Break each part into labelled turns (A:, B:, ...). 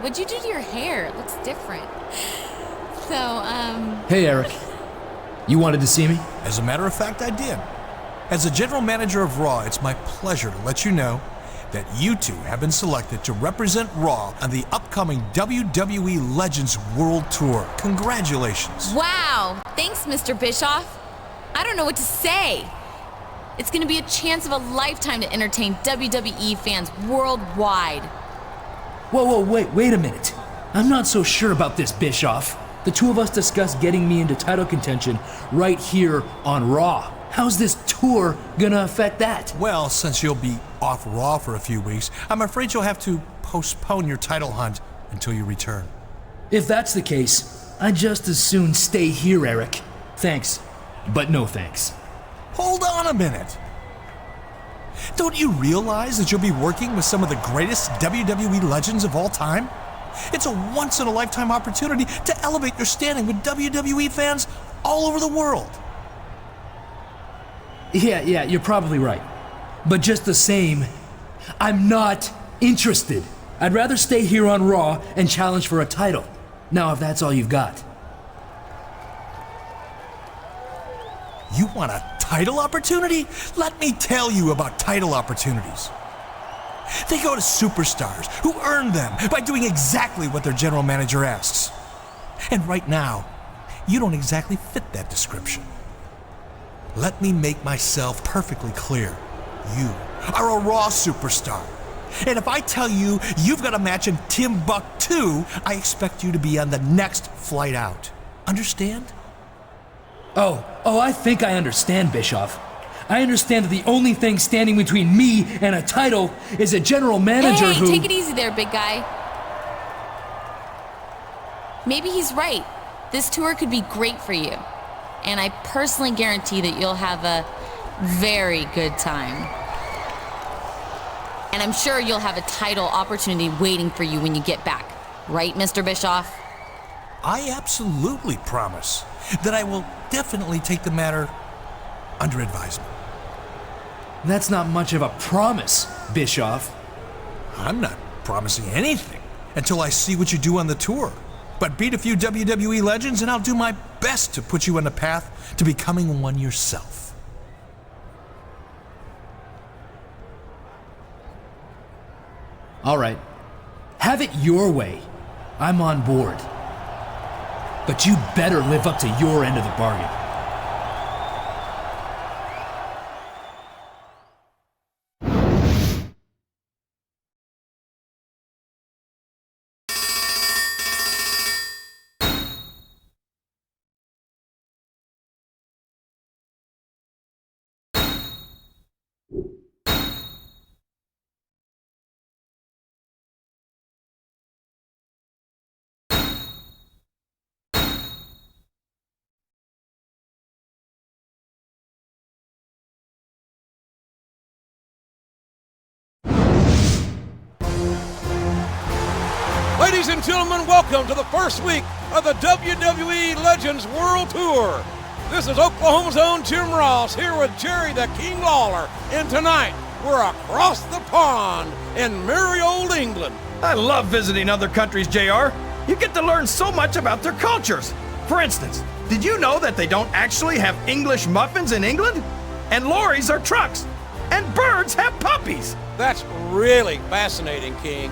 A: What'd you do to your hair? It looks different.
B: Hey, Eric. You wanted to see me?
C: As a matter of fact, I did. As the general manager of Raw, it's my pleasure to let you know that you two have been selected to represent Raw on the upcoming WWE Legends World Tour. Congratulations.
A: Wow! Thanks, Mr. Bischoff. I don't know what to say. It's gonna be a chance of a lifetime to entertain WWE fans worldwide.
B: Whoa, wait a minute. I'm not so sure about this, Bischoff. The two of us discussed getting me into title contention right here on Raw. How's this tour gonna affect that?
C: Well, since you'll be off Raw for a few weeks, I'm afraid you'll have to postpone your title hunt until you return.
B: If that's the case, I'd just as soon stay here, Eric. Thanks, but no thanks.
C: Hold on a minute. Don't you realize that you'll be working with some of the greatest WWE legends of all time? It's a once-in-a-lifetime opportunity to elevate your standing with WWE fans all over the world.
B: Yeah, you're probably right. But just the same, I'm not interested. I'd rather stay here on Raw and challenge for a title. Now, if that's all you've got.
C: You want a title opportunity? Let me tell you about title opportunities. They go to superstars who earn them by doing exactly what their general manager asks. And right now, you don't exactly fit that description. Let me make myself perfectly clear. You are a Raw superstar. And if I tell you you've got a match in Timbuktu, I expect you to be on the next flight out. Understand?
B: Oh, I think I understand, Bischoff. I understand that the only thing standing between me and a title is a general manager
A: Hey,
B: who...
A: take it easy there, big guy. Maybe he's right. This tour could be great for you. And I personally guarantee that you'll have a very good time. And I'm sure you'll have a title opportunity waiting for you when you get back. Right, Mr. Bischoff?
C: I absolutely promise that I will definitely take the matter under advisement.
B: That's not much of a promise, Bischoff.
C: I'm not promising anything until I see what you do on the tour. But beat a few WWE legends and I'll do my best to put you on the path to becoming one yourself.
B: All right. Have it your way. I'm on board. But you better live up to your end of the bargain.
D: Ladies and gentlemen, welcome to the first week of the WWE Legends World Tour. This is Oklahoma's own Jim Ross here with Jerry the King Lawler. And tonight, we're across the pond in merry old England.
E: I love visiting other countries, JR. You get to learn so much about their cultures. For instance, did you know that they don't actually have English muffins in England? And lorries are trucks. And birds have puppies.
D: That's really fascinating, King.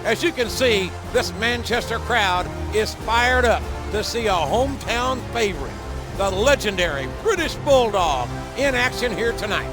D: As you can see, this Manchester crowd is fired up to see a hometown favorite, the legendary British Bulldog, in action here tonight.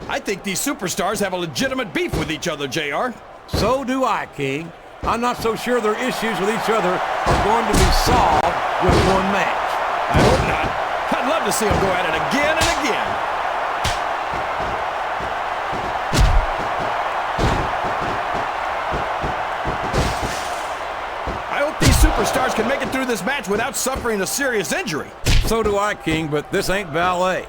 E: I think these superstars have a legitimate beef with each other, JR.
D: So do I, King. I'm not so sure their issues with each other are going to be solved with one match.
E: I hope not. I'd love to see them go at it again and again. I hope these superstars can make it through this match without suffering a serious injury.
D: So do I, King, but this ain't ballet.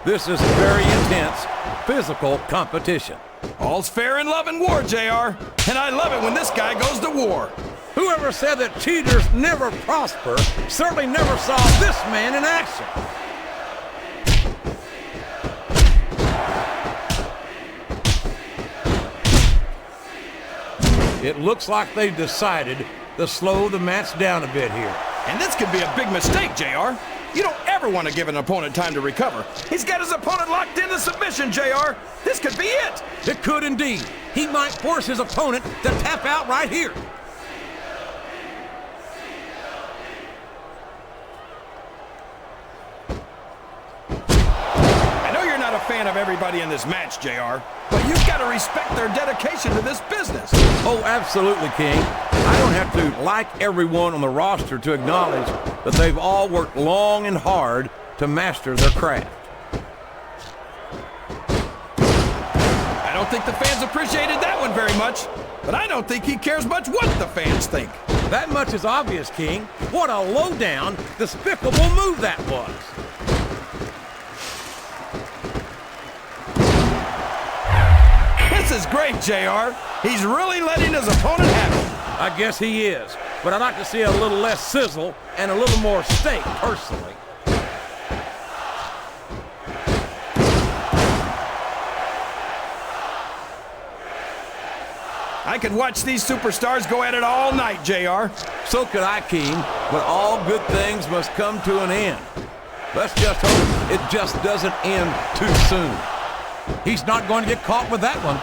D: This is very intense, physical competition.
E: All's fair in love and war, JR. And I love it when this guy goes to war.
D: Whoever said that cheaters never prosper certainly never saw this man in action. It looks like they've decided to slow the match down a bit here.
E: And this could be a big mistake, JR. You don't ever want to give an opponent time to recover. He's got his opponent locked into submission, JR. This could be it.
D: It could indeed. He might force his opponent to tap out right here.
E: I know you're not a fan of everybody in this match, JR, but you've got to respect their dedication to this business.
D: Oh, absolutely, King. I don't have to like everyone on the roster to acknowledge that they've all worked long and hard to master their craft.
E: I don't think the fans appreciated that one very much, but I don't think he cares much what the fans think.
D: That much is obvious, King. What a low-down, despicable move that was.
E: This is great, JR. He's really letting his opponent have it.
D: I guess he is, but I'd like to see a little less sizzle and a little more steak, personally.
E: I could watch these superstars go at it all night, JR.
D: So could I, King, but all good things must come to an end. Let's just hope it just doesn't end too soon. He's not going to get caught with that one.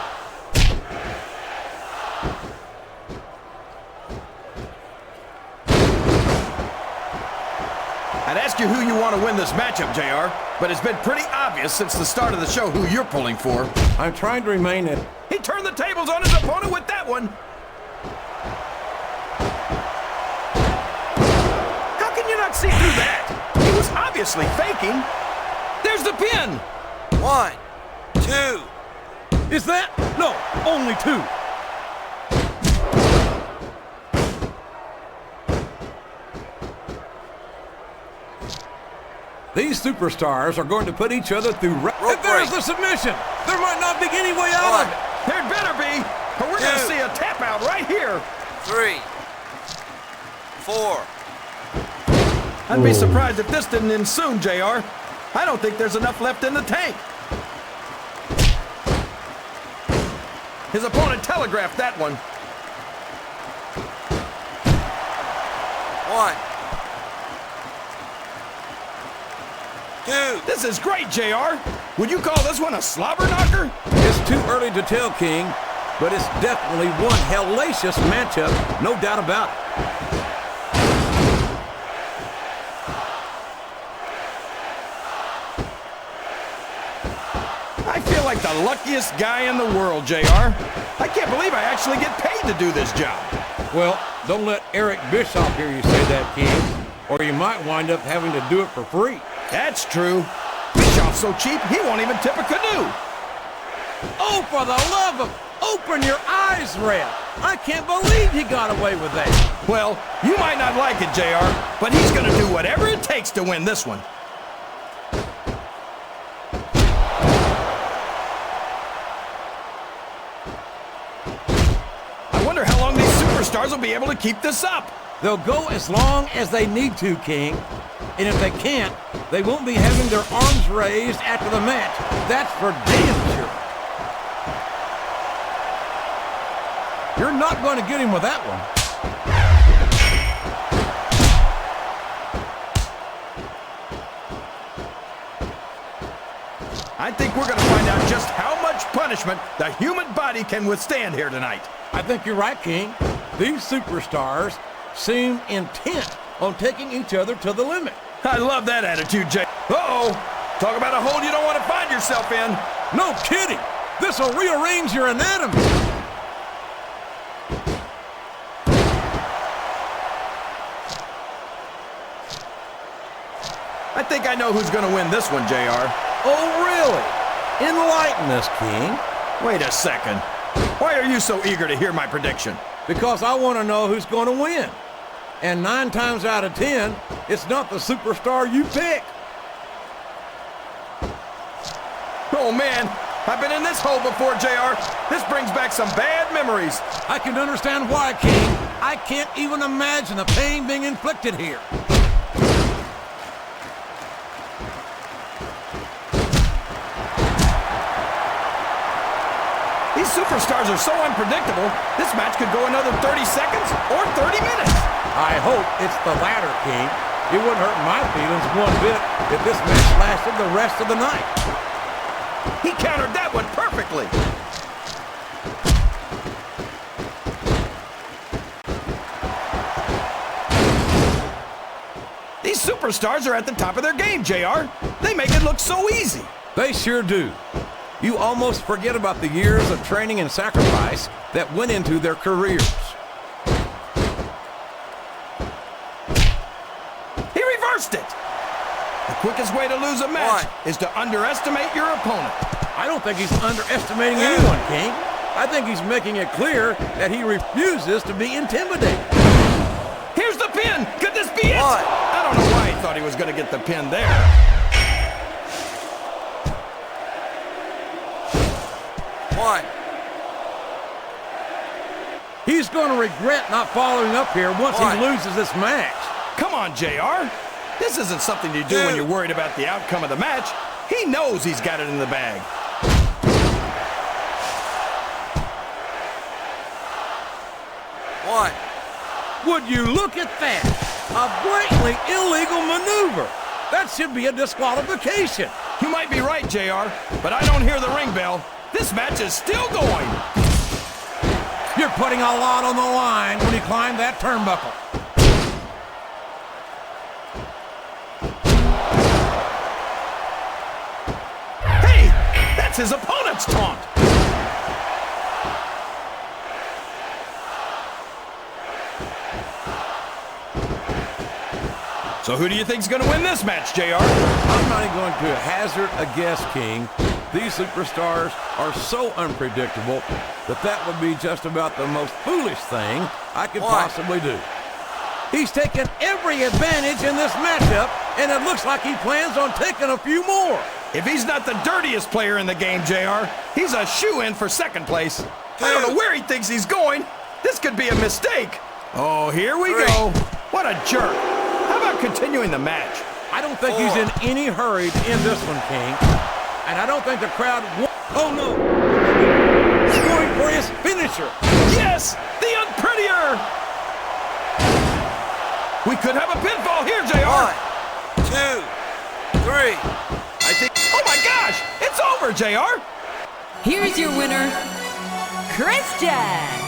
E: I'd ask you who you want to win this matchup, JR, but it's been pretty obvious since the start of the show who you're pulling for.
D: I'm trying to remain at...
E: He turned the tables on his opponent with that one. How can you not see through that? He was obviously faking. There's the pin.
F: 1, 2.
D: Is that? No, only 2. These superstars are going to put each other through...
F: Rope
D: There's
F: break.
D: the submission! There might not be any way out of it!
E: There'd better be, or we're going to
F: 2.
E: see a tap out right here.
F: 3, 4.
E: I'd be surprised if this didn't end soon, JR. I don't think there's enough left in the tank. His opponent telegraphed that one.
F: 1, 2.
E: This is great, JR. Would you call this one a slobber knocker?
D: It's too early to tell, King, but it's definitely one hellacious matchup, no doubt about it.
E: I feel like the luckiest guy in the world, JR. I can't believe I actually get paid to do this job.
D: Well, don't let Eric Bischoff hear you say that, King, or you might wind up having to do it for free.
E: That's true. Bischoff's so cheap, he won't even tip a canoe.
D: Oh, for the love of... Open your eyes, Red! I can't believe he got away with that.
E: Well, you might not like it, JR, but he's going to do whatever it takes to win this one. I wonder how long these superstars will be able to keep this up.
D: They'll go as long as they need to, King. And if they can't, they won't be having their arms raised after the match. That's for damn sure. You're not going to get him with that one.
E: I think we're going to find out just how much punishment the human body can withstand here tonight.
D: I think you're right, King. These superstars seem intent on taking each other to the limit.
E: I love that attitude, Jay. Uh-oh. Talk about a hole you don't want to find yourself in.
D: No kidding. This'll rearrange your anatomy.
E: I think I know who's going to win this one, JR.
D: Oh, really? Enlighten us, King.
E: Wait a second. Why are you so eager to hear my prediction?
D: Because I want to know who's going to win. And 9 times out of 10, it's not the superstar you pick.
E: Oh, man. I've been in this hole before, JR. This brings back some bad memories.
D: I can understand why, King. I can't even imagine the pain being inflicted here.
E: These superstars are so unpredictable, this match could go another 30 seconds or 30 minutes.
D: I hope it's the latter, King. It wouldn't hurt my feelings one bit if this match lasted the rest of the night.
E: He countered that one perfectly. These superstars are at the top of their game, JR. They make it look so easy.
D: They sure do. You almost forget about the years of training and sacrifice that went into their careers.
E: He reversed it. The quickest way to lose a match is to underestimate your opponent.
D: I don't think he's underestimating anyone, King. I think he's making it clear that he refuses to be intimidated.
E: Here's the pin. Could this be it? I don't know why he thought he was going to get the pin there.
D: He's going to regret not following up here once he loses this match.
E: Come on, JR. This isn't something you do when you're worried about the outcome of the match. He knows he's got it in the bag.
D: Would you look at that? A blatantly illegal maneuver. That should be a disqualification.
E: You might be right, JR, but I don't hear the ring bell. This match is still going.
D: You're putting a lot on the line when you climb that turnbuckle.
E: Hey, that's his opponent's taunt. So who do you think's going to win this match, JR?
D: I'm not even going to hazard a guess, King. These superstars are so unpredictable that would be just about the most foolish thing I could possibly do. He's taken every advantage in this matchup, and it looks like he plans on taking a few more.
E: If he's not the dirtiest player in the game, JR, he's a shoo-in for second place. I don't know where he thinks he's going. This could be a mistake. Oh, here we go. What a jerk. How about continuing the match?
D: I don't think he's in any hurry to end this one, King. And I don't think the crowd oh no! He's going for his finisher.
E: Yes! The unprettier! We could have a pinfall here, JR.
F: 1, 2, 3.
E: I think... Oh my gosh! It's over, JR!
A: Here's your winner, Christian.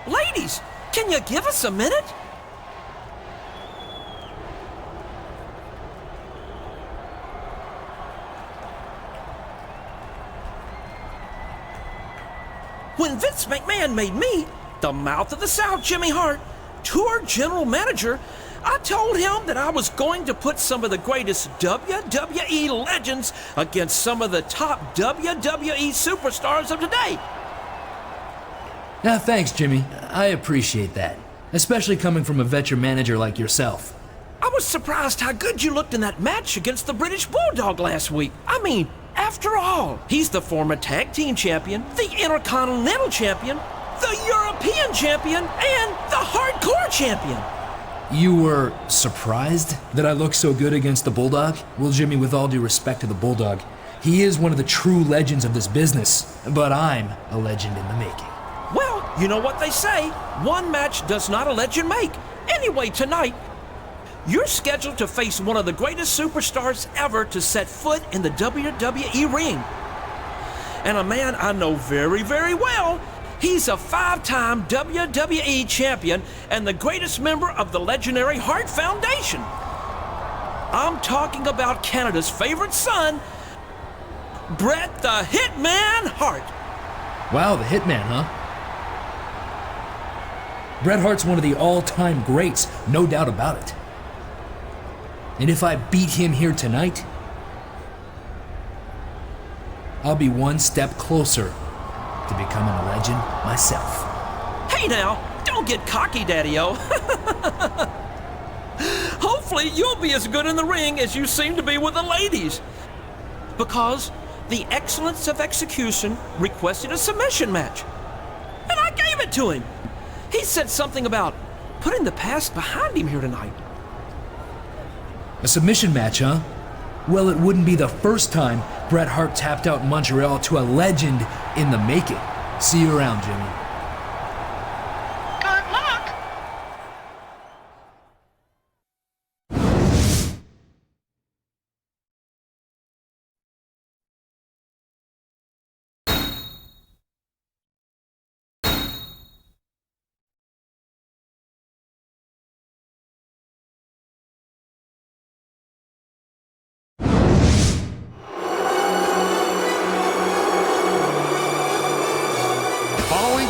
G: Ladies, can you give us a minute? When Vince McMahon made me the Mouth of the South Jimmy Hart tour general manager, I told him that I was going to put some of the greatest WWE legends against some of the top WWE superstars of today.
B: Thanks, Jimmy. I appreciate that. Especially coming from a veteran manager like yourself.
G: I was surprised how good you looked in that match against the British Bulldog last week. I mean, after all, he's the former tag team champion, the Intercontinental champion, the European champion, and the hardcore champion.
B: You were surprised that I looked so good against the Bulldog? Well, Jimmy, with all due respect to the Bulldog, he is one of the true legends of this business, but I'm a legend in the making.
G: Well, you know what they say, one match does not a legend make. Anyway, tonight, you're scheduled to face one of the greatest superstars ever to set foot in the WWE ring. And a man I know very, very well. He's a 5-time WWE champion and the greatest member of the legendary Hart Foundation. I'm talking about Canada's favorite son, Bret the Hitman Hart.
B: Wow, the Hitman, huh? Bret Hart's one of the all-time greats, no doubt about it. And if I beat him here tonight, I'll be one step closer to becoming a legend myself.
G: Hey now, don't get cocky, Daddy-O. Hopefully you'll be as good in the ring as you seem to be with the ladies. Because the excellence of execution requested a submission match. And I gave it to him. He said something about putting the past behind him here tonight.
B: A submission match, huh? Well, it wouldn't be the first time Bret Hart tapped out in Montreal to a legend in the making. See you around, Jimmy.
H: Good luck!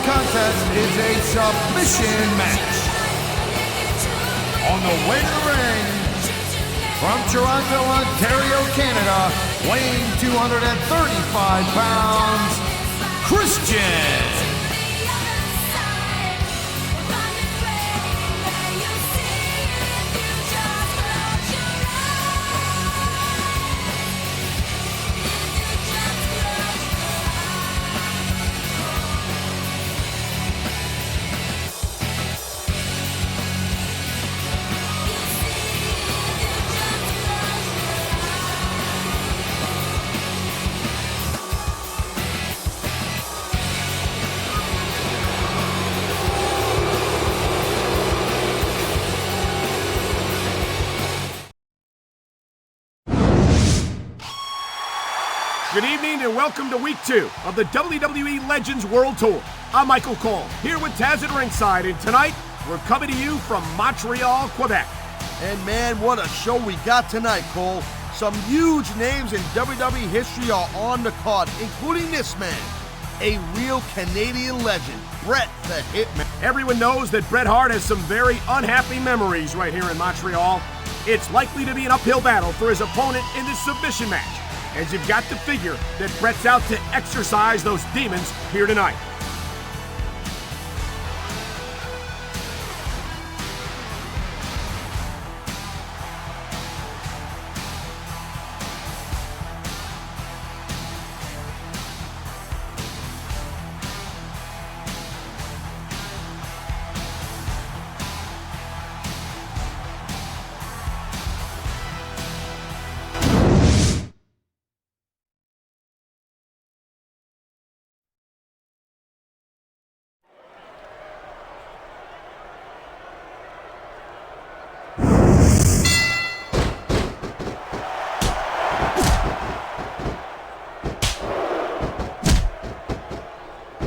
I: Contest is a submission match. On the way to the ring, from Toronto, Ontario, Canada, weighing 235 pounds, Christian.
J: Good evening and welcome to week 2 of the WWE Legends World Tour. I'm Michael Cole, here with Taz at ringside, and tonight we're coming to you from Montreal, Quebec.
K: And man, what a show we got tonight, Cole. Some huge names in WWE history are on the card, including this man, a real Canadian legend, Bret the Hitman.
J: Everyone knows that Bret Hart has some very unhappy memories right here in Montreal. It's likely to be an uphill battle for his opponent in this submission match, as you've got to figure that Bret's out to exorcise those demons here tonight.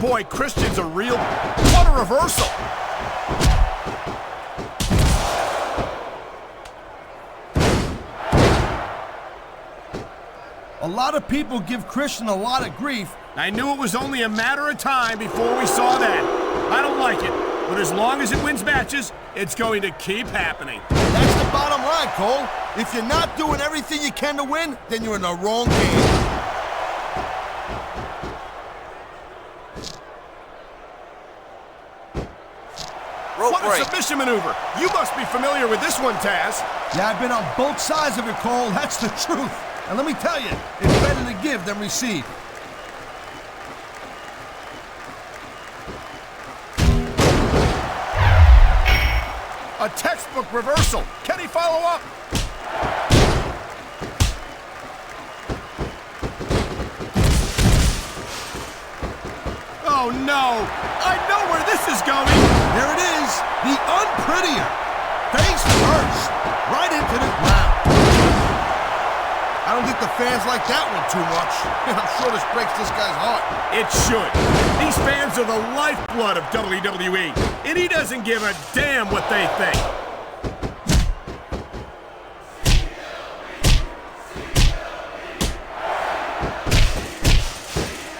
J: Boy, Christian's a real... What a reversal!
K: A lot of people give Christian a lot of grief.
J: I knew it was only a matter of time before we saw that. I don't like it, but as long as it wins matches, it's going to keep happening.
K: That's the bottom line, Cole. If you're not doing everything you can to win, then you're in the wrong game.
J: the submission maneuver. You must be familiar with this one, Taz.
K: Yeah, I've been on both sides of it, Cole. That's the truth. And let me tell you, it's better to give than receive.
J: A textbook reversal. Can he follow up? Oh no! I know where this is going!
K: There it is, the unprettier. Face first, right into the ground. I don't think the fans like that one too much. I'm sure this breaks this guy's heart.
J: It should. These fans are the lifeblood of WWE, and he doesn't give a damn what they think.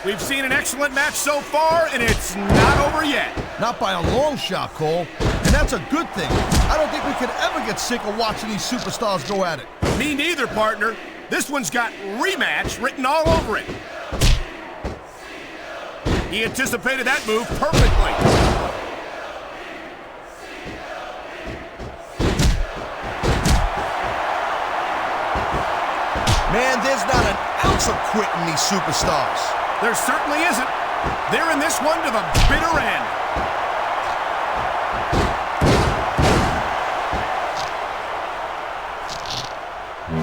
J: We've seen an excellent match so far, and it's not over yet.
K: Not by a long shot, Cole. And that's a good thing. I don't think we could ever get sick of watching these superstars go at it.
J: Me neither, partner. This one's got rematch written all over it. He anticipated that move perfectly.
K: Man, there's not an ounce of quit in these superstars.
J: There certainly isn't. They're in this one to the bitter end.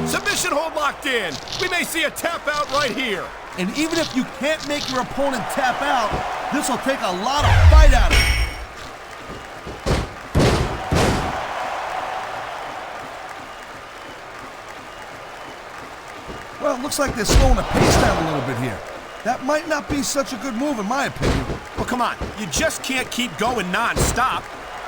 J: Submission hold locked in. We may see a tap out right here.
K: And even if you can't make your opponent tap out, this will take a lot of fight out of it. Well, it looks like they're slowing the pace down a little bit here. That might not be such a good move in my opinion.
J: Well, come on. You just can't keep going non-stop.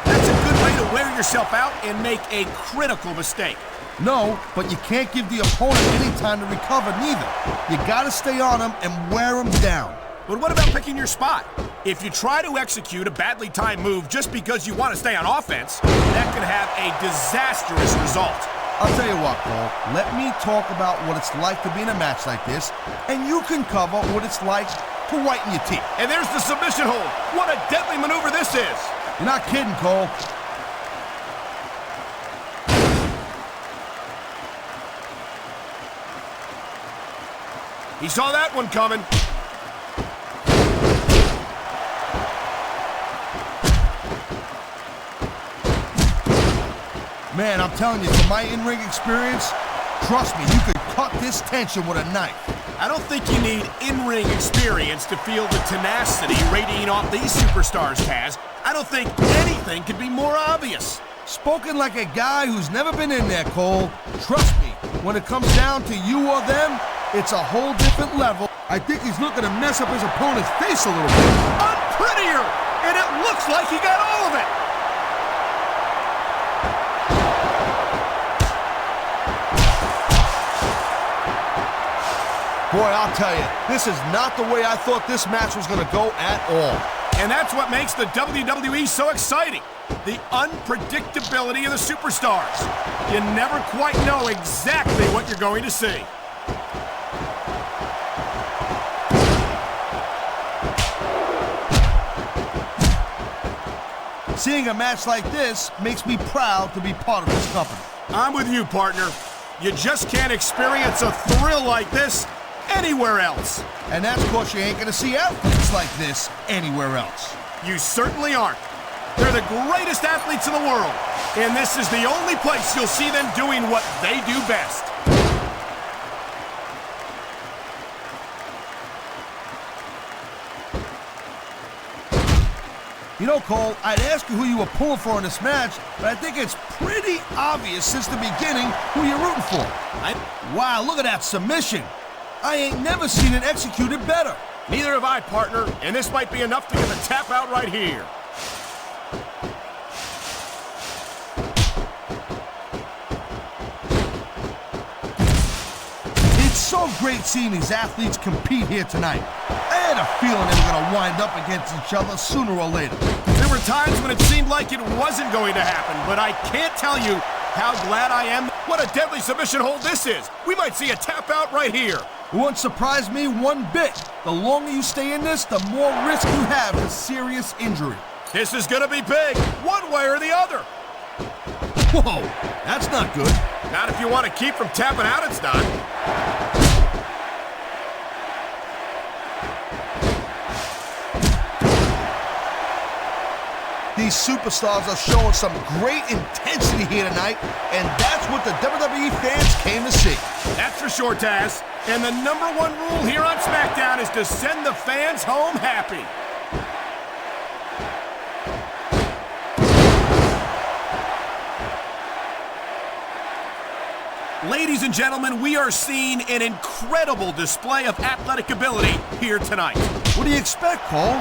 J: That's a good way to wear yourself out and make a critical mistake.
K: No, but you can't give the opponent any time to recover neither. You gotta stay on him and wear him down.
J: But what about picking your spot? If you try to execute a badly timed move just because you want to stay on offense, that could have a disastrous result.
K: I'll tell you what, Cole. Let me talk about what it's like to be in a match like this, and you can cover what it's like to whiten your teeth.
J: And there's the submission hold. What a deadly maneuver this is.
K: You're not kidding, Cole.
J: He saw that one coming.
K: Man, I'm telling you, from my in-ring experience, trust me, you could cut this tension with a knife.
J: I don't think you need in-ring experience to feel the tenacity radiating off these superstars, Taz. I don't think anything could be more obvious.
K: Spoken like a guy who's never been in there, Cole. Trust me, when it comes down to you or them, it's a whole different level. I think he's looking to mess up his opponent's face a little bit.
J: Unprettier! And it looks like he got all of it!
K: Boy, I'll tell you, this is not the way I thought this match was going to go at all.
J: And that's what makes the WWE so exciting. The unpredictability of the superstars. You never quite know exactly what you're going to see.
K: Seeing a match like this makes me proud to be part of this company.
J: I'm with you, partner. You just can't experience a thrill like this anywhere else.
K: And that's because you ain't gonna see athletes like this anywhere else.
J: You certainly aren't. They're the greatest athletes in the world, and this is the only place you'll see them doing what they do best.
K: You know, Cole, I'd ask you who you were pulling for in this match, but I think it's pretty obvious since the beginning who you're rooting for. Wow, look at that submission. I ain't never seen it executed better.
J: Neither have I, partner, and this might be enough to get the tap out right here.
K: It's so great seeing these athletes compete here tonight. I had a feeling they were going to wind up against each other sooner or later.
J: There were times when it seemed like it wasn't going to happen, but I can't tell you how glad I am. What a deadly submission hold this is. We might see a tap out right here.
K: It wouldn't surprise me one bit. The longer you stay in this, the more risk you have of serious injury.
J: This is gonna be big, one way or the other.
K: Whoa, that's not good.
J: Not if you want to keep from tapping out, it's not.
K: These superstars are showing some great intensity here tonight, and that's what the WWE fans came to see.
J: That's for sure, Taz. And the number one rule here on SmackDown is to send the fans home happy. Ladies and gentlemen, we are seeing an incredible display of athletic ability here tonight.
K: What do you expect, Cole?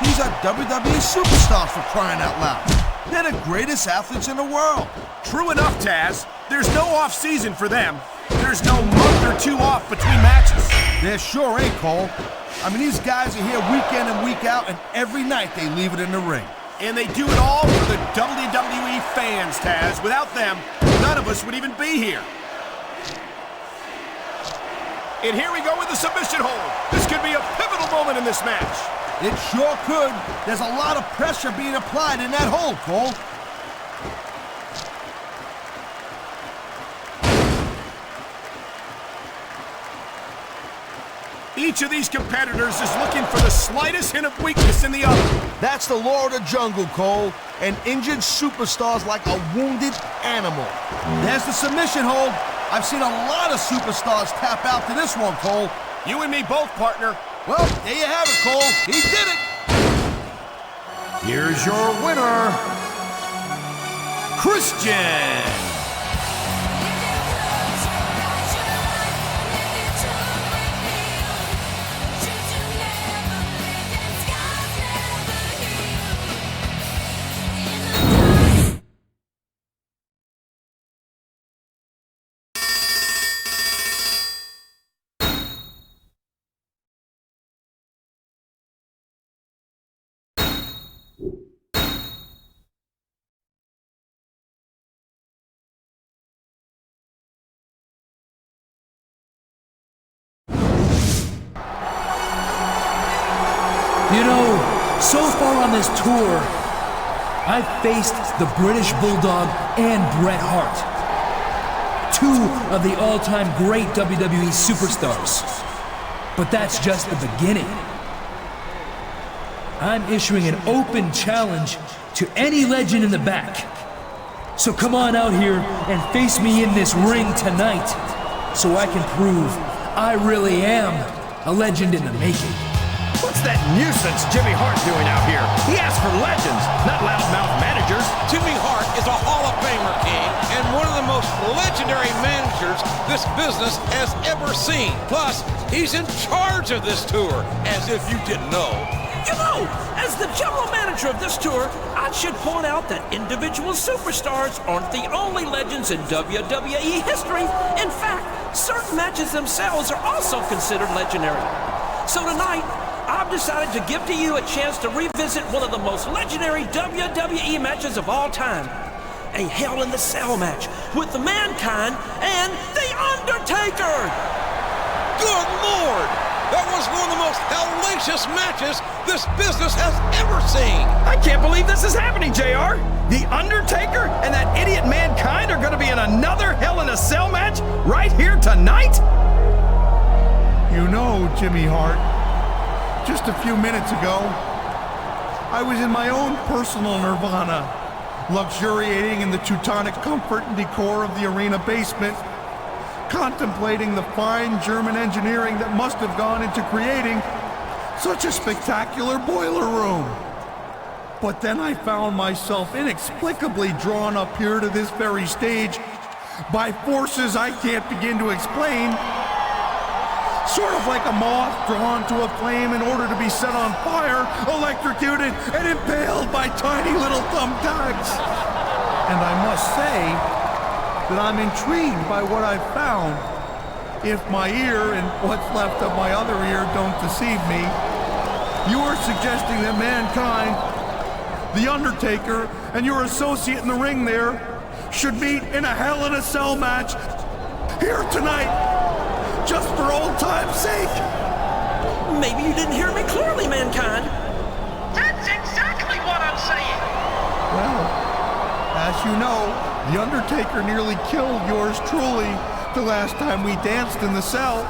K: These are WWE superstars, for crying out loud. They're the greatest athletes in the world.
J: True enough, Taz. There's no off-season for them. There's no month or two off between matches.
K: There sure ain't, Cole. I mean, these guys are here week in and week out, and every night they leave it in the ring.
J: And they do it all for the WWE fans, Taz. Without them, none of us would even be here. And here we go with the submission hold. This could be a pivotal moment in this match.
K: It sure could. There's a lot of pressure being applied in that hold, Cole.
J: Each of these competitors is looking for the slightest hint of weakness in the other.
K: That's the law of the jungle, Cole. An injured superstar's like a wounded animal. There's the submission hold. I've seen a lot of superstars tap out to this one, Cole.
J: You and me both, partner.
K: Well, there you have it, Cole. He did it.
I: Here's your winner, Christian.
B: You know, so far on this tour, I've faced the British Bulldog and Bret Hart, two of the all-time great WWE superstars. But that's just the beginning. I'm issuing an open challenge to any legend in the back. So come on out here and face me in this ring tonight, so I can prove I really am a legend in the making.
E: What's that nuisance Jimmy Hart doing out here? He asked for legends, not loudmouth managers.
D: Jimmy Hart is a Hall of Famer, King, and one of the most legendary managers this business has ever seen. Plus, he's in charge of this tour, as if you didn't know.
G: You know, as the general manager of this tour, I should point out that individual superstars aren't the only legends in WWE history. In fact, certain matches themselves are also considered legendary. So tonight, I've decided to give to you a chance to revisit one of the most legendary WWE matches of all time. A Hell in the Cell match with the Mankind and The Undertaker.
D: Good Lord! That was one of the most hellacious matches this business has ever seen.
E: I can't believe this is happening, JR. The Undertaker and that idiot Mankind are going to be in another Hell in a Cell match right here tonight?
I: You know, Jimmy Hart, just a few minutes ago, I was in my own personal nirvana, luxuriating in the Teutonic comfort and decor of the arena basement, contemplating the fine German engineering that must have gone into creating such a spectacular boiler room. But then I found myself inexplicably drawn up here to this very stage by forces I can't begin to explain. Sort of like a moth drawn to a flame in order to be set on fire, electrocuted, and impaled by tiny little thumbtacks. And I must say that I'm intrigued by what I've found. If my ear and what's left of my other ear don't deceive me, you are suggesting that Mankind, The Undertaker, and your associate in the ring there should meet in a Hell in a Cell match here tonight. Just for old time's sake.
G: Maybe you didn't hear me clearly, Mankind.
H: That's exactly what I'm saying.
I: you know, The Undertaker nearly killed yours truly the last time we danced in the cell.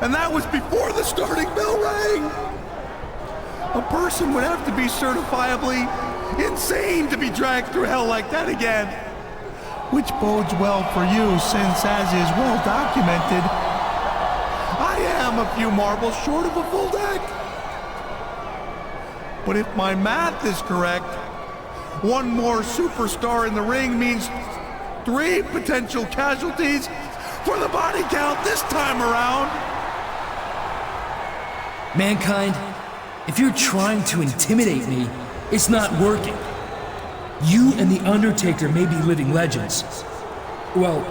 I: And that was before the starting bell rang. A person would have to be certifiably insane to be dragged through hell like that again. Which bodes well for you, since, as is well documented, I am a few marbles short of a full deck. But if my math is correct, one more superstar in the ring means 3 potential casualties for the body count this time around.
B: Mankind, if you're trying to intimidate me, it's not working. You and The Undertaker may be living legends. Well,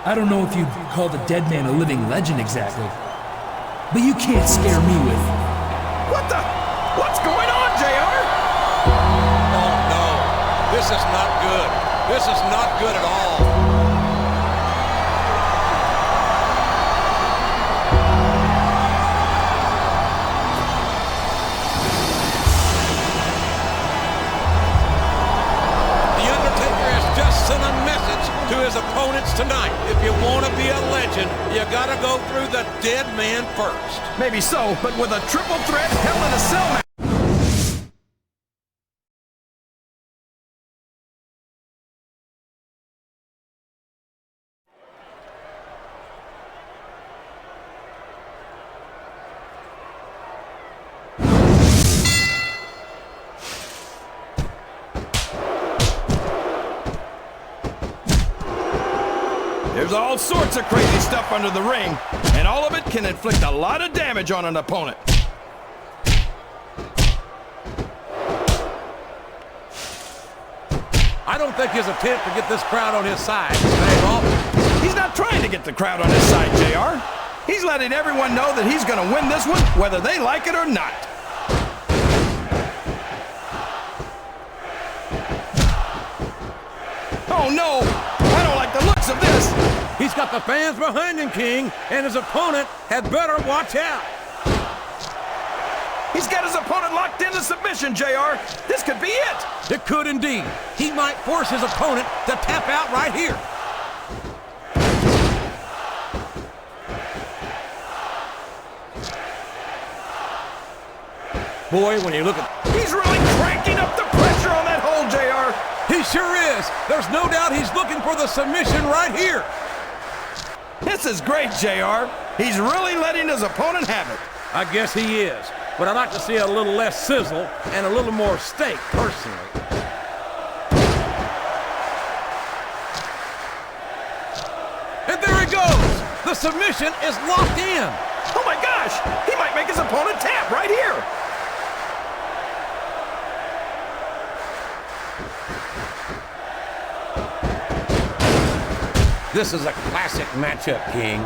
B: I don't know if you'd call the dead man a living legend exactly, but you can't scare me with...
E: What's going on, JR?
D: Oh no, this is not good. This is not good at all. Send a message to his opponents tonight. If you want to be a legend, you got to go through the dead man first.
E: Maybe so, but with a triple threat Hell in a Cell match. There's all sorts of crazy stuff under the ring, and all of it can inflict a lot of damage on an opponent.
D: I don't think his attempt to get this crowd on his side is very often.
E: He's not trying to get the crowd on his side, JR. He's letting everyone know that he's going to win this one, whether they like it or not. Oh no! I don't like the looks of this!
D: He's got the fans behind him, King, and his opponent had better watch out.
E: He's got his opponent locked into submission, JR. This could be it.
D: It could indeed. He might force his opponent to tap out right here. Boy, when you look at...
E: He's really cranking up the pressure on that hold, JR.
D: He sure is. There's no doubt he's looking for the submission right here.
E: This is great, JR. He's really letting his opponent have it.
D: I guess he is. But I'd like to see a little less sizzle and a little more steak, personally. And there he goes. The submission is locked in.
E: Oh my gosh! He might make his opponent tap right here.
D: This is a classic matchup, King.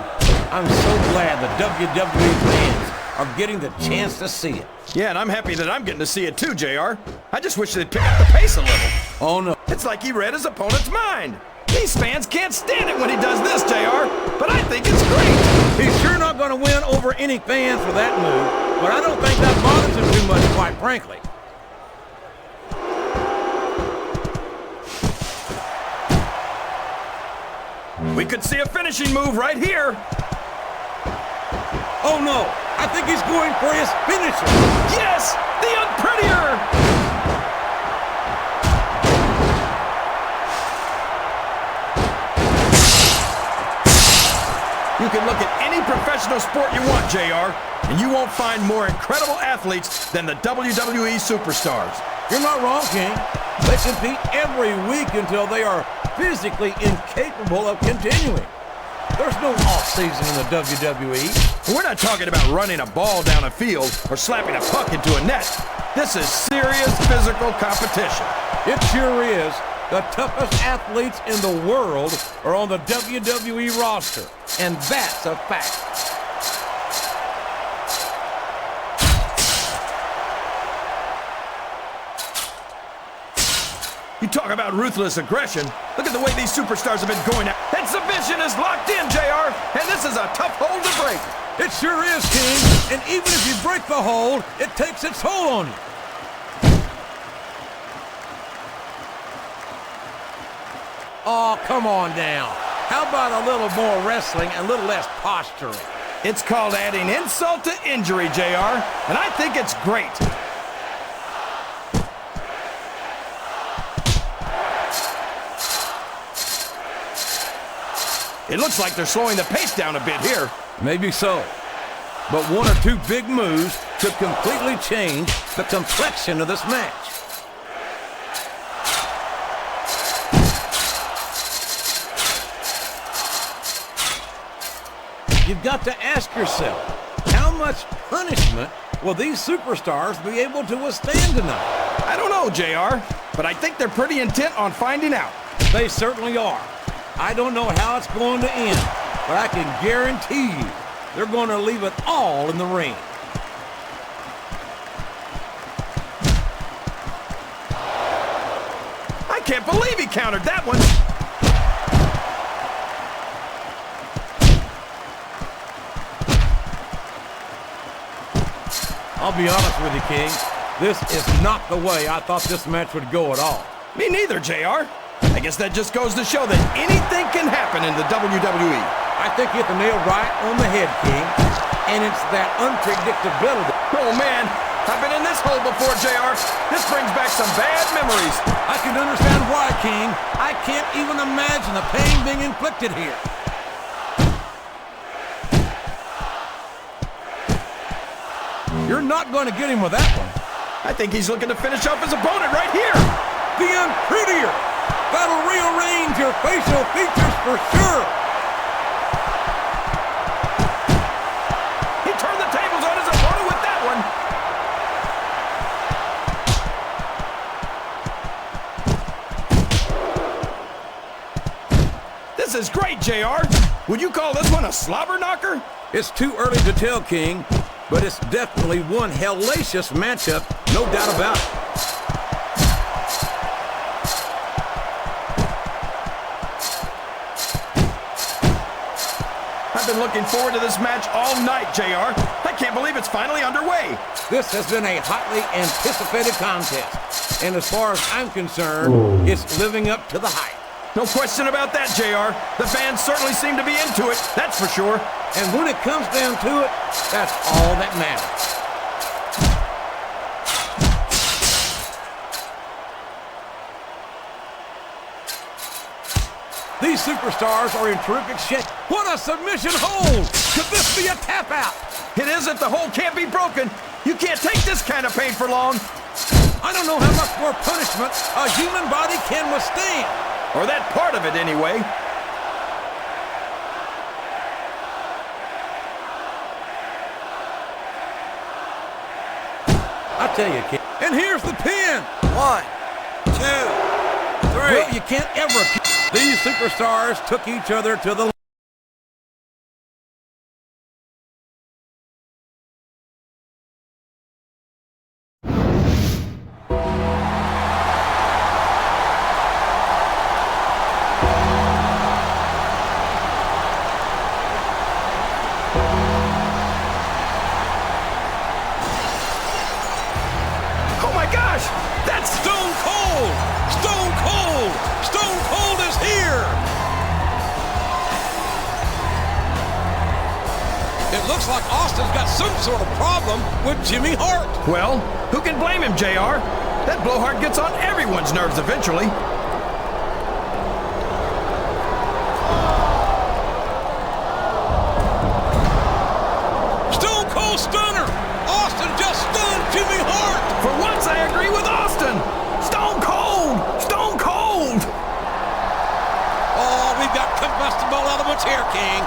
D: I'm so glad the WWE fans are getting the chance to see it.
E: Yeah, and I'm happy that I'm getting to see it too, JR. I just wish they'd pick up the pace a little.
D: Oh no.
E: It's like he read his opponent's mind. These fans can't stand it when he does this, JR, but I think it's great.
D: He's sure not going to win over any fans for that move, but I don't think that bothers him too much, quite frankly.
E: We could see a finishing move right here.
D: Oh no, I think he's going for his finisher.
E: Yes, the unprettier. You can look at any professional sport you want, JR, and you won't find more incredible athletes than the WWE superstars.
D: You're not wrong, King. They compete every week until they are physically incapable of continuing. There's no off-season in the WWE.
E: We're not talking about running a ball down a field or slapping a puck into a net. This is serious physical competition.
D: It sure is. The toughest athletes in the world are on the WWE roster, and that's a fact.
E: You talk about ruthless aggression. Look at the way these superstars have been going out. That submission is locked in, JR, and this is a tough hold to break.
D: It sure is, King. And even if you break the hold, it takes its toll on you. Oh, come on now. How about a little more wrestling and a little less posturing?
E: It's called adding insult to injury, JR, and I think it's great. It looks like they're slowing the pace down a bit here.
D: Maybe so. But one or two big moves could completely change the complexion of this match. You've got to ask yourself, how much punishment will these superstars be able to withstand tonight?
E: I don't know, JR, but I think they're pretty intent on finding out.
D: They certainly are. I don't know how it's going to end, but I can guarantee you they're going to leave it all in the ring.
E: I can't believe he countered that one.
D: I'll be honest with you, King. This is not the way I thought this match would go at all.
E: Me neither, JR. I guess that just goes to show that anything can happen in the WWE.
D: I think you hit the nail right on the head, King. And it's that unpredictability.
E: Oh, man. I've been in this hole before, JR. This brings back some bad memories.
D: I can understand why, King. I can't even imagine the pain being inflicted here. You're not going to get him with that one.
E: I think he's looking to finish off his opponent right here.
D: The unprettier. That'll rearrange your facial features for sure.
E: He turned the tables on his opponent with that one. This is great, JR. Would you call this one a slobber knocker?
D: It's too early to tell, King, but it's definitely one hellacious matchup, no doubt about it.
E: I've been looking forward to this match all night, JR. I can't believe it's finally underway.
D: This has been a hotly anticipated contest, and as far as I'm concerned, it's living up to the hype.
E: No question about that, JR. The fans certainly seem to be into it, that's for sure.
D: And when it comes down to it, that's all that matters. These superstars are in terrific shape. What a submission hold! Could this be a tap out?
E: It isn't. The hold can't be broken. You can't take this kind of pain for long.
D: I don't know how much more punishment a human body can withstand.
E: Or that part of it, anyway.
D: I tell you, kid. And here's the pin.
F: 1, 2, 3.
D: Well, you can't ever. These superstars took each other to the
E: Oh my gosh! That's
D: Stone Cold! Stone Cold! Stone Cold is here! It looks like Austin's got some sort of problem with Jimmy Hart.
E: Well, who can blame him, JR? That blowhard gets on everyone's nerves eventually.
D: Stone Cold Stunner! Austin just stunned Jimmy Hart!
E: For once, I agree with Austin. Stone Cold! Stone Cold!
D: Oh, we've got combustible elements here, King.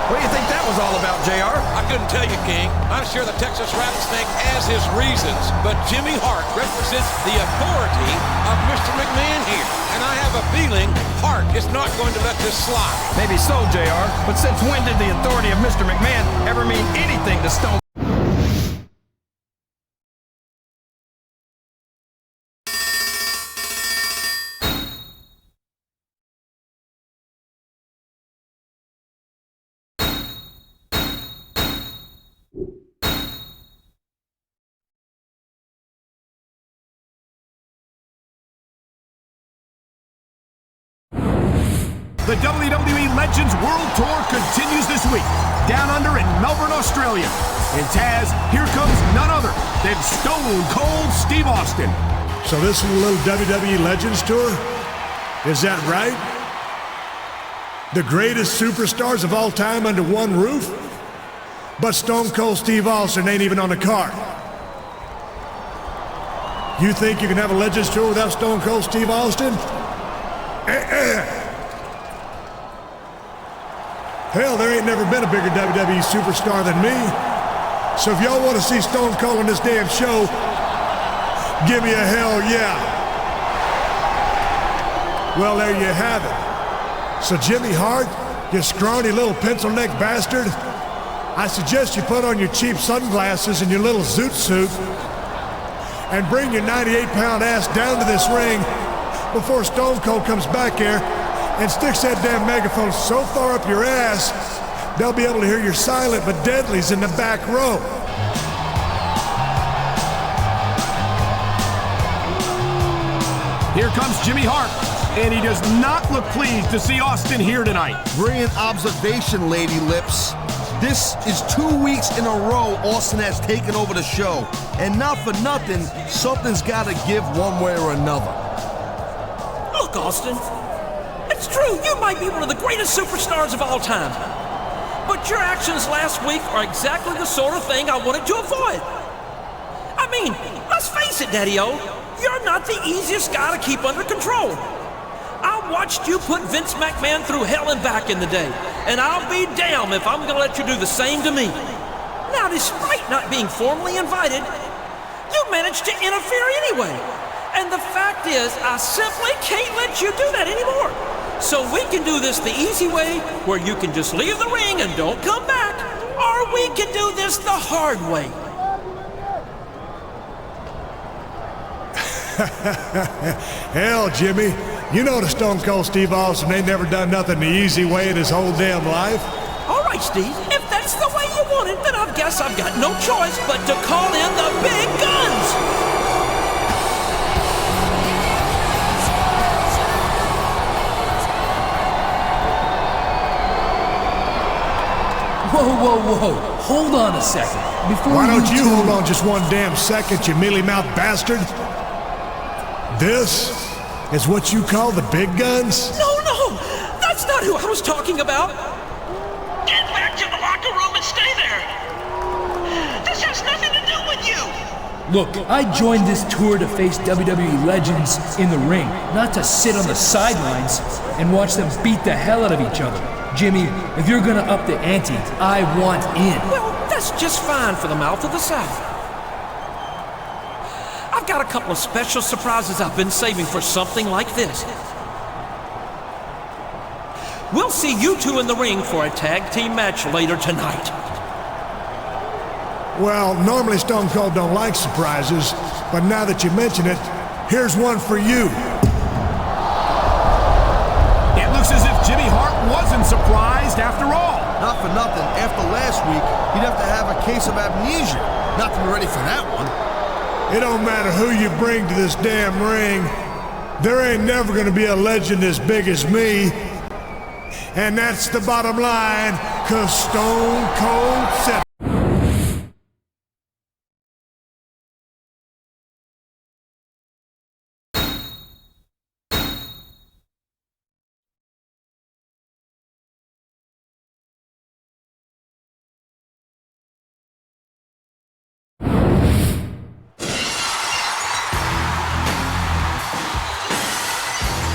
E: What do you think that was all about, JR?
D: I couldn't tell you, King. I'm sure the Texas Rattlesnake has his reasons, but Jimmy Hart represents the authority of Mr. McMahon here. And I have a feeling Hart is not going to let this slide.
E: Maybe so, JR. But since when did the authority of Mr. McMahon ever mean anything to Stone
J: The WWE Legends World Tour continues this week, down under in Melbourne, Australia. And Taz, here comes none other than Stone Cold Steve Austin.
H: So this is a little WWE Legends Tour? Is that right? The greatest superstars of all time under one roof? But Stone Cold Steve Austin ain't even on the card. You think you can have a Legends Tour without Stone Cold Steve Austin? Hell, there ain't never been a bigger WWE superstar than me. So if y'all want to see Stone Cold on this damn show, give me a hell yeah. Well, there you have it. So Jimmy Hart, you scrawny little pencil-neck bastard, I suggest you put on your cheap sunglasses and your little zoot suit and bring your 98-pound ass down to this ring before Stone Cold comes back here and sticks that damn megaphone so far up your ass, they'll be able to hear your silent but deadlies in the back row.
J: Here comes Jimmy Hart, and he does not look pleased to see Austin here tonight.
K: Brilliant observation, Lady Lips. This is 2 weeks in a row Austin has taken over the show. And not for nothing, something's got to give one way or another.
G: Look, Austin, it's true, you might be one of the greatest superstars of all time. But your actions last week are exactly the sort of thing I wanted to avoid. I mean, let's face it, Daddy-O, you're not the easiest guy to keep under control. I watched you put Vince McMahon through hell and back in the day, and I'll be damned if I'm gonna let you do the same to me. Now, despite not being formally invited, you managed to interfere anyway. And the fact is, I simply can't let you do that anymore. So we can do this the easy way, where you can just leave the ring and don't come back, or we can do this the hard way.
H: Hell, Jimmy, you know the Stone Cold Steve Austin ain't never done nothing the easy way in his whole damn life.
G: All right, Steve, if that's the way you want it, then I guess I've got no choice but to call in the big guns.
B: Whoa. Hold on a second.
H: Why don't you hold on just one damn second, you mealy-mouthed bastard? This is what you call the big guns?
G: No, that's not who I was talking about. Get back to the locker room and stay there. This has nothing to do with you.
B: Look, I joined this tour to face WWE legends in the ring, not to sit on the sidelines and watch them beat the hell out of each other. Jimmy, if you're gonna up the ante, I want in.
G: Well, that's just fine for the mouth of the South. I've got a couple of special surprises I've been saving for something like this. We'll see you two in the ring for a tag team match later tonight.
H: Well, normally Stone Cold don't like surprises, but now that you mention it, here's one for you.
J: It looks as if Jimmy Hart wasn't surprised after all.
K: Not for nothing, after last week, he'd have to have a case of amnesia not to be ready for that one.
H: It don't matter who you bring to this damn ring. There ain't never gonna be a legend as big as me. And that's the bottom line, 'cause Stone Cold said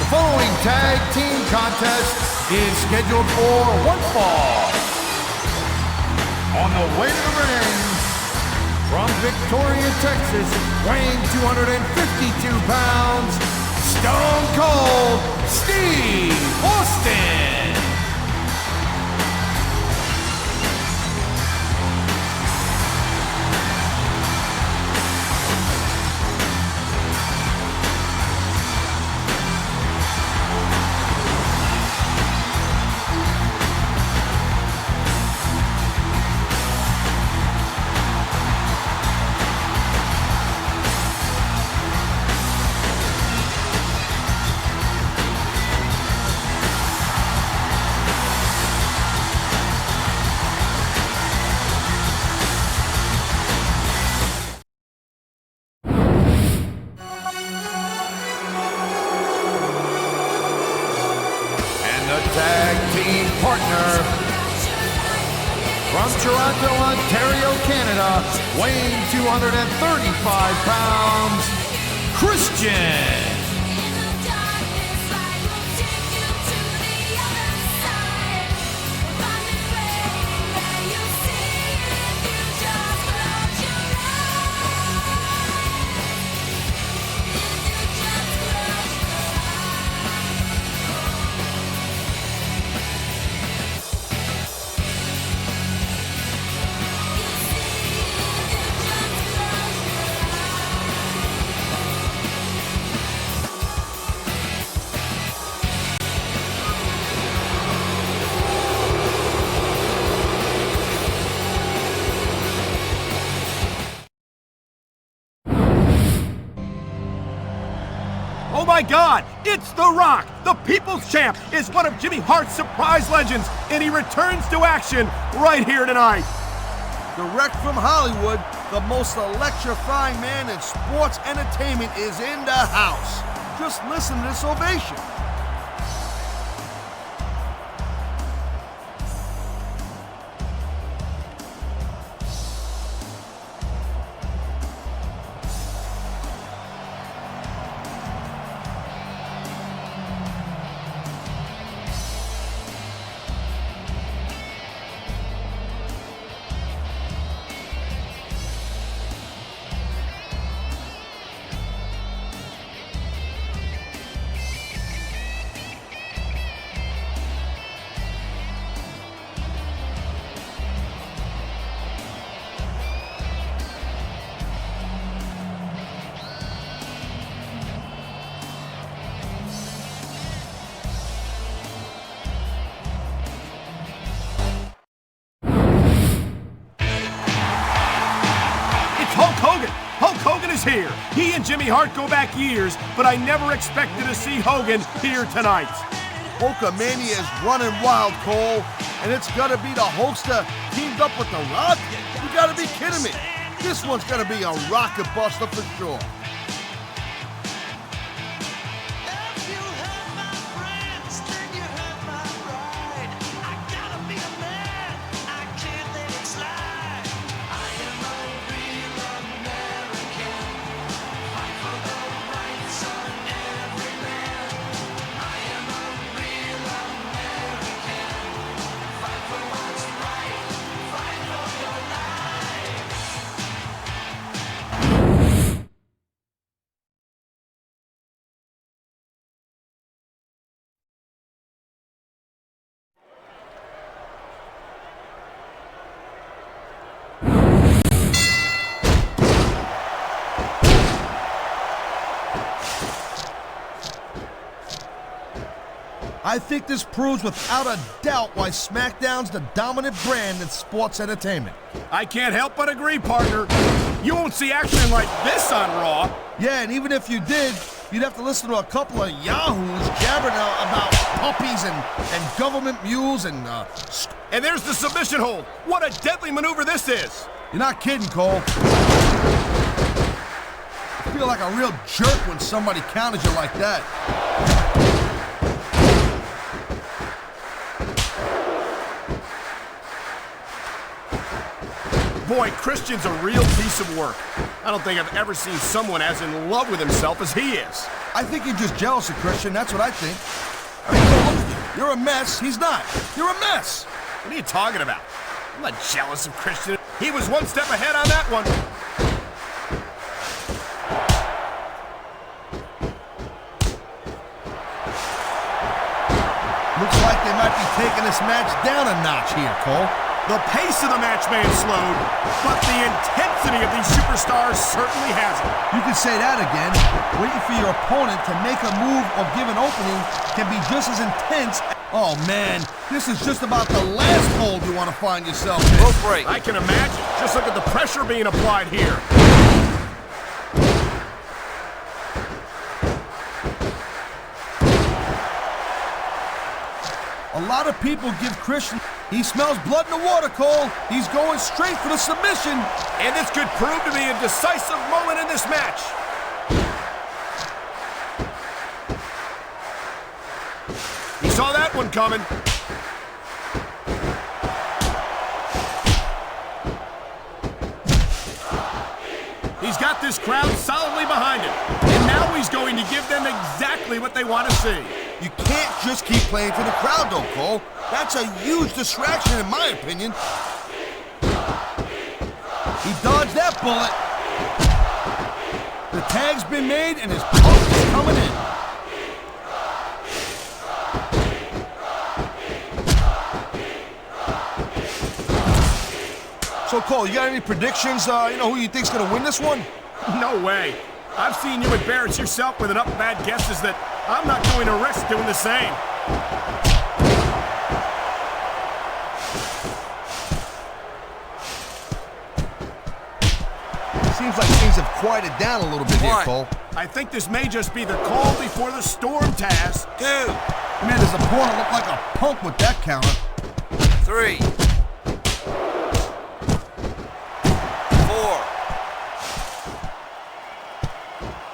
K: The following tag team contest is scheduled for one fall. On the way to the ring, from Victoria, Texas, weighing 252 pounds, Stone Cold Steve Austin.
L: From Toronto, Ontario, Canada, weighing 235 pounds, Christian.
J: Oh my God, it's The Rock! The People's Champ is one of Jimmy Hart's surprise legends, and he returns to action right here tonight.
K: Direct from Hollywood, the most electrifying man in sports entertainment is in the house. Just listen to this ovation.
J: Hulk Hogan is here. He and Jimmy Hart go back years, but I never expected to see Hogan here tonight.
K: Hulkamania is running wild, Cole, and it's gonna be the Hulkster teamed up with The Rock? You gotta be kidding me. This one's gonna be a rocket buster for sure. I think this proves without a doubt why Smackdown's the dominant brand in sports entertainment.
J: I can't help but agree, partner. You won't see action like this on Raw.
K: Yeah, and even if you did, you'd have to listen to a couple of yahoos jabbering about puppies and government mules and
J: And there's the submission hold. What a deadly maneuver this is.
K: You're not kidding, Cole. I feel like a real jerk when somebody counters you like that.
J: Boy, Christian's a real piece of work. I don't think I've ever seen someone as in love with himself as he is.
K: I think you're just jealous of Christian, that's what I think. I mean, look at you. You're a mess, he's not. You're a mess.
J: What are you talking about? I'm not jealous of Christian. He was one step ahead on that one.
K: Looks like they might be taking this match down a notch here, Cole.
J: The pace of the match may have slowed, but the intensity of these superstars certainly hasn't.
K: You can say that again. Waiting for your opponent to make a move or give an opening can be just as intense. Oh man, this is just about the last hold you want to find yourself in.
F: Rope break.
J: I can imagine. Just look at the pressure being applied here.
K: A lot of people give Christian... He smells blood in the water, Cole. He's going straight for the submission.
J: And this could prove to be a decisive moment in this match. He saw that one coming. got this crowd solidly behind him. And now he's going to give them exactly what they want to see.
K: You can't just keep playing to the crowd, though, Cole. That's a huge distraction, in my opinion. He dodged that bullet. The tag's been made, and his pump is coming in. So, Cole, you got any predictions? Who you think's gonna win this one?
J: No way. I've seen you embarrass yourself with enough bad guesses that I'm not going to risk doing the same.
K: Seems like things have quieted down a little bit here, Cole.
J: I think this may just be the calm before the storm, Taz.
F: 2.
K: Man, does the opponent look like a punk with that counter?
F: 3. 4.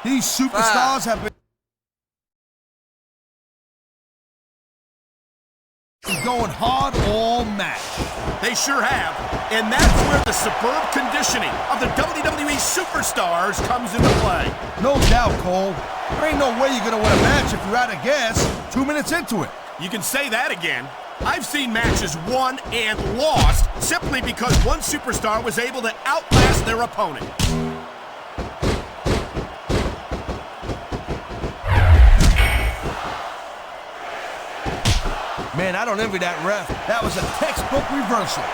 K: These superstars have been going hard all match.
J: They sure have. And that's where the superb conditioning of the WWE superstars comes into play.
K: No doubt, Cole. There ain't no way you're gonna win a match if you're out of gas 2 minutes into it.
J: You can say that again. I've seen matches won and lost simply because one superstar was able to outlast their opponent.
K: Man, I don't envy that ref. That was a textbook reversal.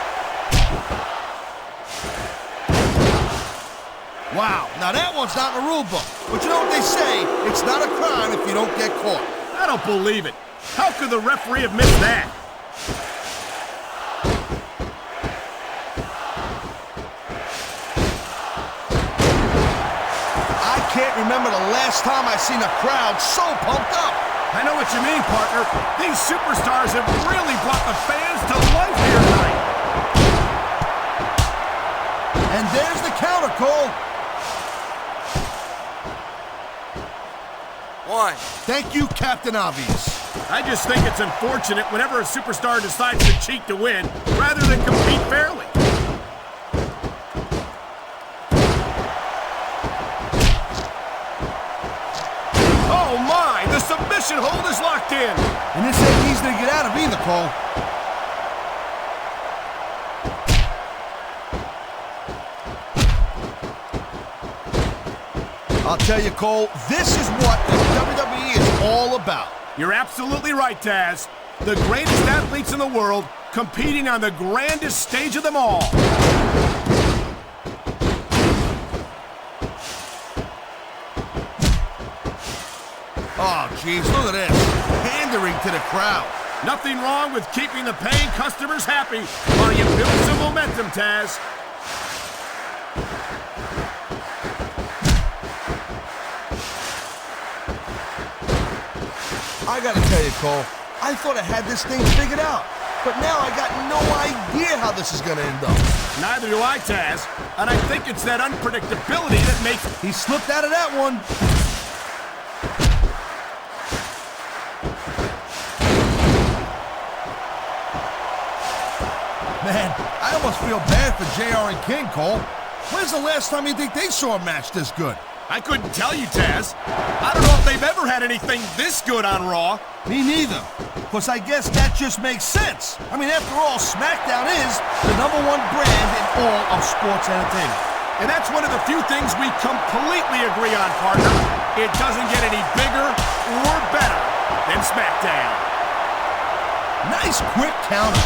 K: Wow, now that one's not in the rule book. But you know what they say, it's not a crime if you don't get caught.
J: I don't believe it. How could the referee have missed that?
K: I can't remember the last time I seen a crowd so pumped up.
J: I know what you mean, partner. These superstars have really brought the fans to life here tonight.
K: And there's the counter, Cole.
F: 1.
K: Thank you, Captain Obvious.
J: I just think it's unfortunate whenever a superstar decides to cheat to win rather than compete fairly. Oh my, the submission hold is locked in.
K: And this ain't easy to get out of either, Cole. I'll tell you, Cole, this is what the WWE is all about.
J: You're absolutely right, Taz. The greatest athletes in the world competing on the grandest stage of them all.
K: Oh, jeez, look at this. Pandering to the crowd.
J: Nothing wrong with keeping the paying customers happy while you build some momentum, Taz.
K: I gotta tell you, Cole, I thought I had this thing figured out. But now I got no idea how this is gonna end up.
J: Neither do I, Taz. And I think it's that unpredictability that makes...
K: He slipped out of that one. Man, I almost feel bad for JR and King, Cole. When's the last time you think they saw a match this good?
J: I couldn't tell you, Taz. I don't know if they've ever had anything this good on Raw.
K: Me neither. Because I guess that just makes sense. I mean, after all, Smackdown is the #1 brand in all of sports entertainment.
J: And that's one of the few things we completely agree on, partner. It doesn't get any bigger or better than Smackdown.
K: Nice quick counter.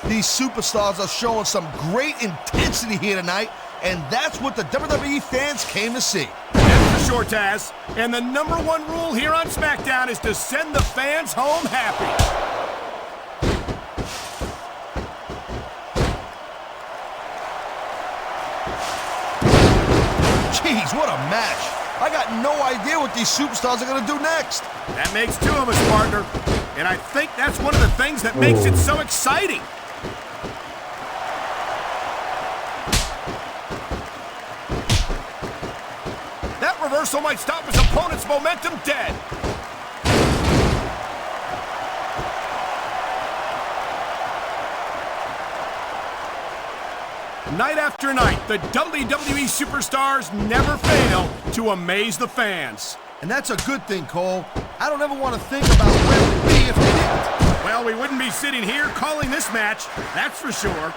K: These superstars are showing some great intensity here tonight, and that's what the WWE fans came to see.
J: That's for sure, Taz. And the #1 rule here on SmackDown is to send the fans home happy.
K: Jeez, what a match. I got no idea what these superstars are going to do next.
J: That makes 2 of us, partner. And I think that's one of the things that makes it so exciting. That reversal might stop his opponent's momentum dead. night after night, the WWE superstars never fail to amaze the fans.
K: And that's a good thing, Cole. I don't ever want to think about where we'd be if they didn't.
J: Well, we wouldn't be sitting here calling this match, that's for sure.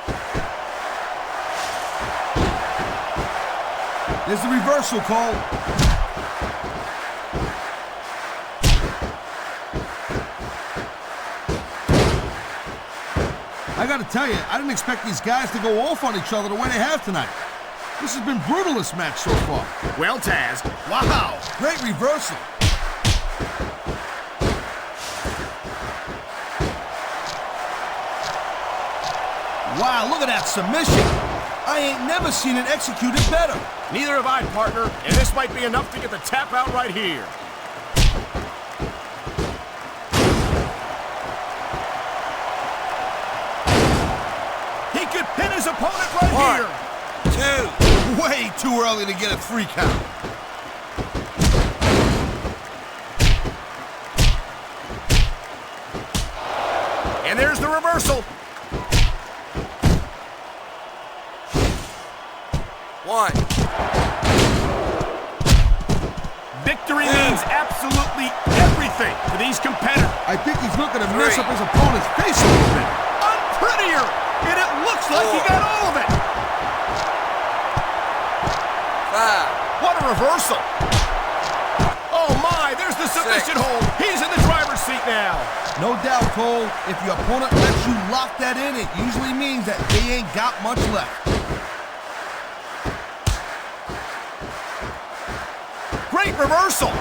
K: There's the reversal, Cole. I gotta tell you, I didn't expect these guys to go off on each other the way they have tonight. This has been brutal, this match so far.
J: Well, Taz.
K: Wow, great reversal. Wow, look at that submission. I ain't never seen it executed better.
J: Neither have I, partner, and this might be enough to get the tap out right here. He could pin his opponent right here.
K: 2. Way too early to get a 3 count.
J: And there's the reversal.
F: 1.
J: Victory means absolutely everything to these competitors.
K: I think he's looking to mess up his opponent's face a little bit.
J: Unprettier, and it looks like he got all of it.
F: 5.
J: What a reversal. Oh my, there's the submission
F: 6.
J: hold. He's in the driver's seat now.
K: No doubt, Cole, if your opponent lets you lock that in, it usually means that they ain't got much left.
J: Great reversal.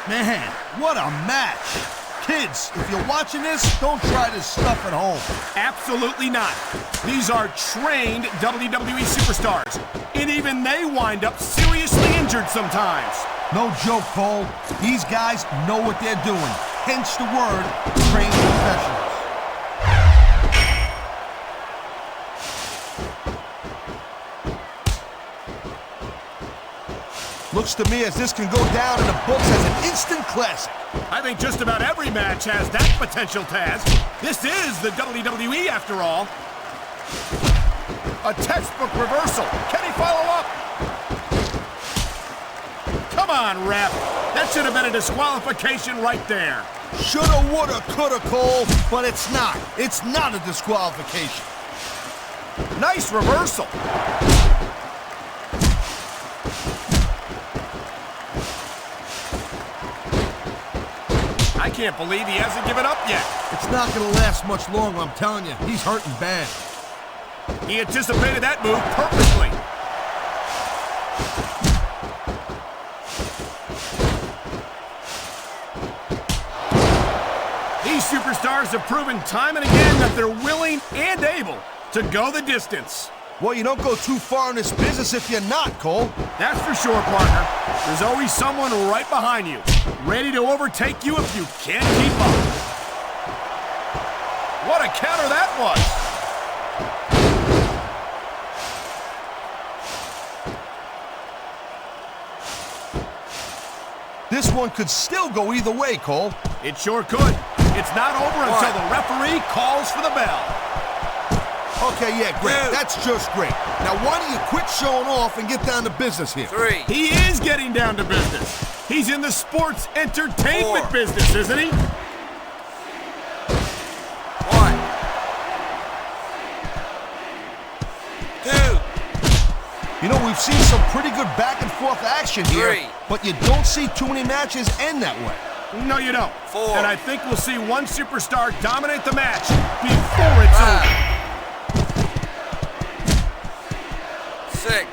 K: Man, what a match. Kids, if you're watching this, don't try this stuff at home.
J: Absolutely not. These are trained WWE superstars, and even they wind up seriously injured sometimes.
K: No joke, Cole. These guys know what they're doing. Hence the word, trained professionals. Looks to me as this can go down in the books as an instant classic.
J: I think just about every match has that potential, Taz. This is the WWE after all. A textbook reversal. Can he follow up? Come on, ref. That should have been a disqualification right there.
K: Shoulda, woulda, coulda, Cole, but it's not. It's not a disqualification.
J: Nice reversal. I can't believe he hasn't given up yet.
K: It's not going to last much longer, I'm telling you. He's hurting bad.
J: He anticipated that move perfectly. These superstars have proven time and again that they're willing and able to go the distance.
K: Well, you don't go too far in this business if you're not, Cole.
J: That's for sure, partner. There's always someone right behind you, ready to overtake you if you can't keep up. What a counter that was!
K: This one could still go either way, Cole.
J: It sure could. It's not over until the referee calls for the bell.
K: Okay, yeah, great. That's just great. Now, why don't you quit showing off and get down to business here?
F: 3.
J: He is getting down to business. He's in the sports entertainment
F: 4.
J: business, isn't he?
F: 1.
K: You know, we've seen some pretty good back and forth action here,
F: 3.
K: but you don't see too many matches end that way.
J: No, you don't.
F: 4.
J: And I think we'll see one superstar dominate the match before it's
F: 5.
J: over.
F: 6.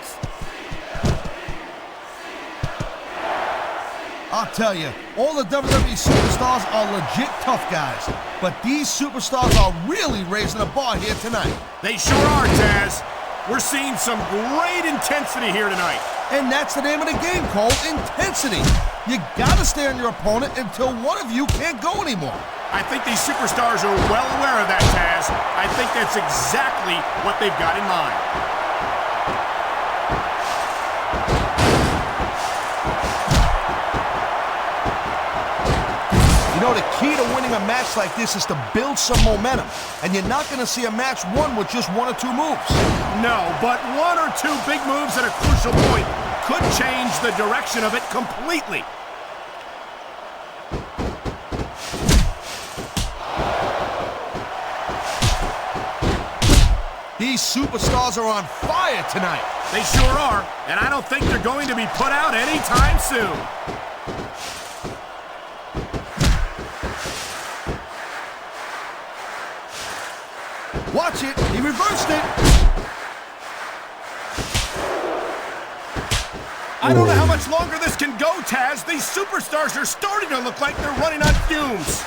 K: I'll tell you, all the WWE superstars are legit tough guys, but these superstars are really raising the bar here tonight.
J: They sure are, Taz. We're seeing some great intensity here tonight.
K: And that's the name of the game, Cole, intensity. You gotta stay on your opponent until one of you can't go anymore.
J: I think these superstars are well aware of that, Taz. I think that's exactly what they've got in mind.
K: You know, the key to winning a match like this is to build some momentum. And you're not going to see a match won with just 1 or 2 moves.
J: No, but 1 or 2 big moves at a crucial point could change the direction of it completely.
K: These superstars are on fire tonight.
J: They sure are, and I don't think they're going to be put out anytime soon.
K: Watch it, he reversed it.
J: I don't know how much longer this can go, Taz. These superstars are starting to look like they're running on fumes.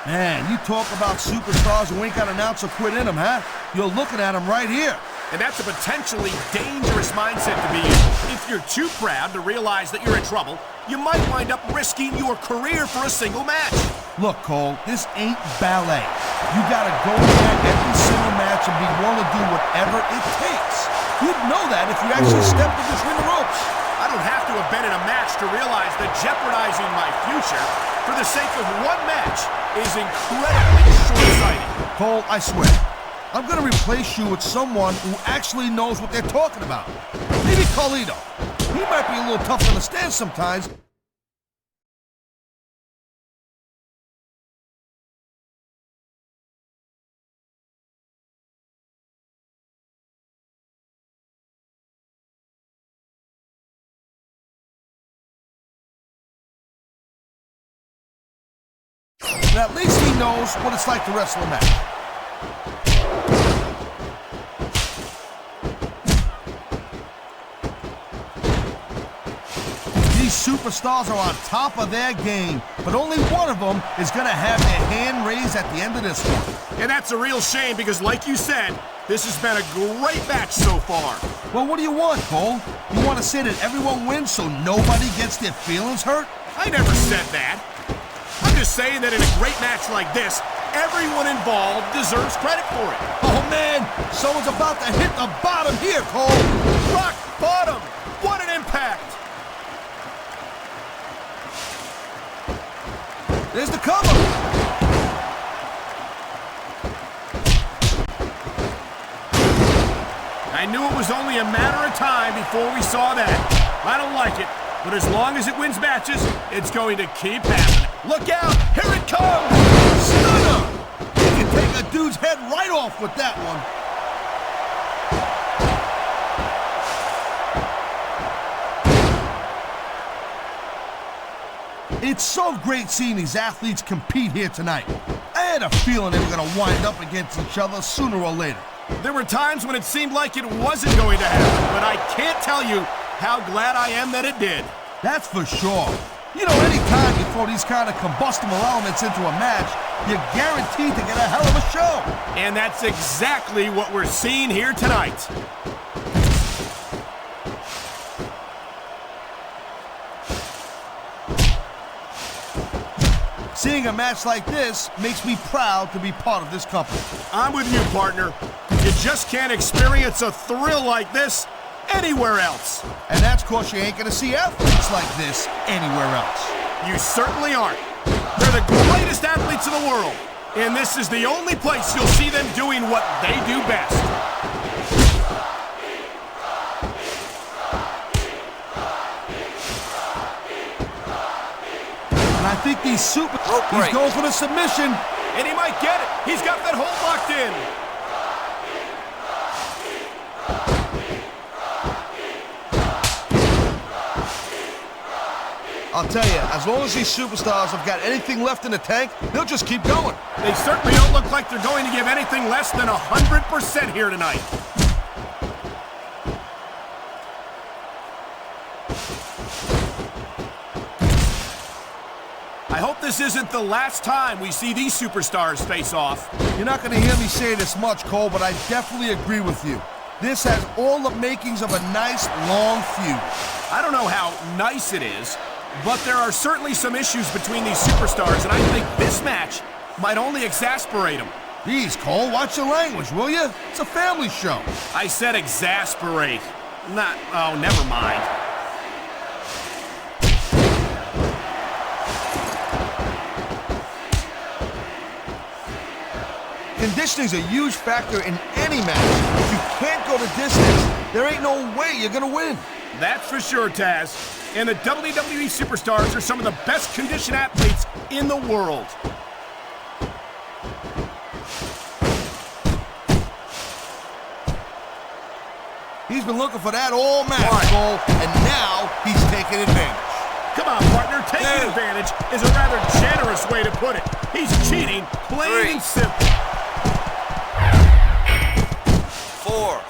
K: Man, you talk about superstars who ain't got an ounce of quit in them, huh? You're looking at them right here.
J: And that's a potentially dangerous mindset to be in. If you're too proud to realize that you're in trouble, you might wind up risking your career for a single match.
K: Look, Cole, this ain't ballet. You gotta go in there every single match and be willing to do whatever it takes. You'd know that if you actually stepped in between the ropes.
J: I don't have to have been in a match to realize that jeopardizing my future for the sake of one match is incredibly short-sighted.
K: Cole, I swear, I'm gonna replace you with someone who actually knows what they're talking about. Maybe Carlito. He might be a little tough to understand sometimes. And at least he knows what it's like to wrestle a match. These superstars are on top of their game, but only one of them is going to have their hand raised at the end of this one.
J: And that's a real shame because, like you said, this has been a great match so far.
K: Well, what do you want, Cole? You want to say that everyone wins so nobody gets their feelings hurt?
J: I never said that. I'm just saying that in a great match like this, everyone involved deserves credit for it.
K: Oh, man, someone's about to hit the bottom here, Cole.
J: Rock bottom. What an impact.
K: There's the cover.
J: I knew it was only a matter of time before we saw that. I don't like it, but as long as it wins matches, it's going to keep happening. Look out! Here it comes!
K: Stunner! You can take a dude's head right off with that one. It's so great seeing these athletes compete here tonight. I had a feeling they were going to wind up against each other sooner or later.
J: There were times when it seemed like it wasn't going to happen, but I can't tell you how glad I am that it did.
K: That's for sure. You know, any time you throw these kind of combustible elements into a match, you're guaranteed to get a hell of a show.
J: And that's exactly what we're seeing here tonight.
K: Seeing a match like this makes me proud to be part of this company.
J: I'm with you, partner. You just can't experience a thrill like this anywhere else.
K: And that's because you ain't gonna see athletes like this anywhere else.
J: You certainly aren't. They're the greatest athletes in the world. And this is the only place you'll see them doing what they do best.
K: And I think he's going for the submission.
J: And he might get it. He's got that hold locked in.
K: I'll tell you, as long as these superstars have got anything left in the tank, they'll just keep going.
J: They certainly don't look like they're going to give anything less than 100% here tonight. I hope this isn't the last time we see these superstars face off.
K: You're not going to hear me say this much, Cole, but I definitely agree with you. This has all the makings of a nice, long feud.
J: I don't know how nice it is, but there are certainly some issues between these superstars, and I think this match might only exasperate them.
K: Geez, Cole, watch your language, will you? It's a family show.
J: I said exasperate. Oh, never mind.
K: Conditioning's a huge factor in any match. If you can't go the distance, there ain't no way you're gonna win.
J: That's for sure, Taz. And the WWE Superstars are some of the best conditioned athletes in the world.
K: He's been looking for that all match, Cole, and now he's taking advantage.
J: Come on, partner, taking advantage is a rather generous way to put it. He's cheating, plain and simple.
F: 4.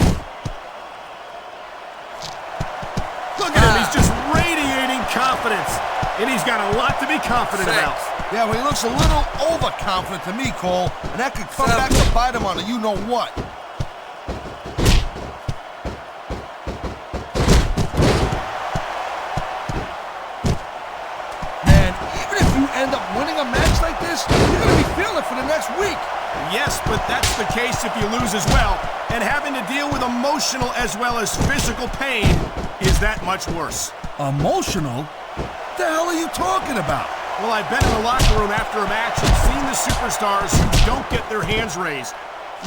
J: Look at him, he's just radiating confidence. And he's got a lot to be confident
F: 6.
J: about.
K: Yeah, well, he looks a little overconfident to me, Cole, and that could come back to bite him on a you-know-what. Man, even if you end up winning a match like this, you're going to be feeling it for the next week.
J: Yes, but that's the case if you lose as well. And having to deal with emotional as well as physical pain is that much worse.
K: Emotional? What the hell are you talking about?
J: Well, I've been in the locker room after a match and seen the superstars who don't get their hands raised.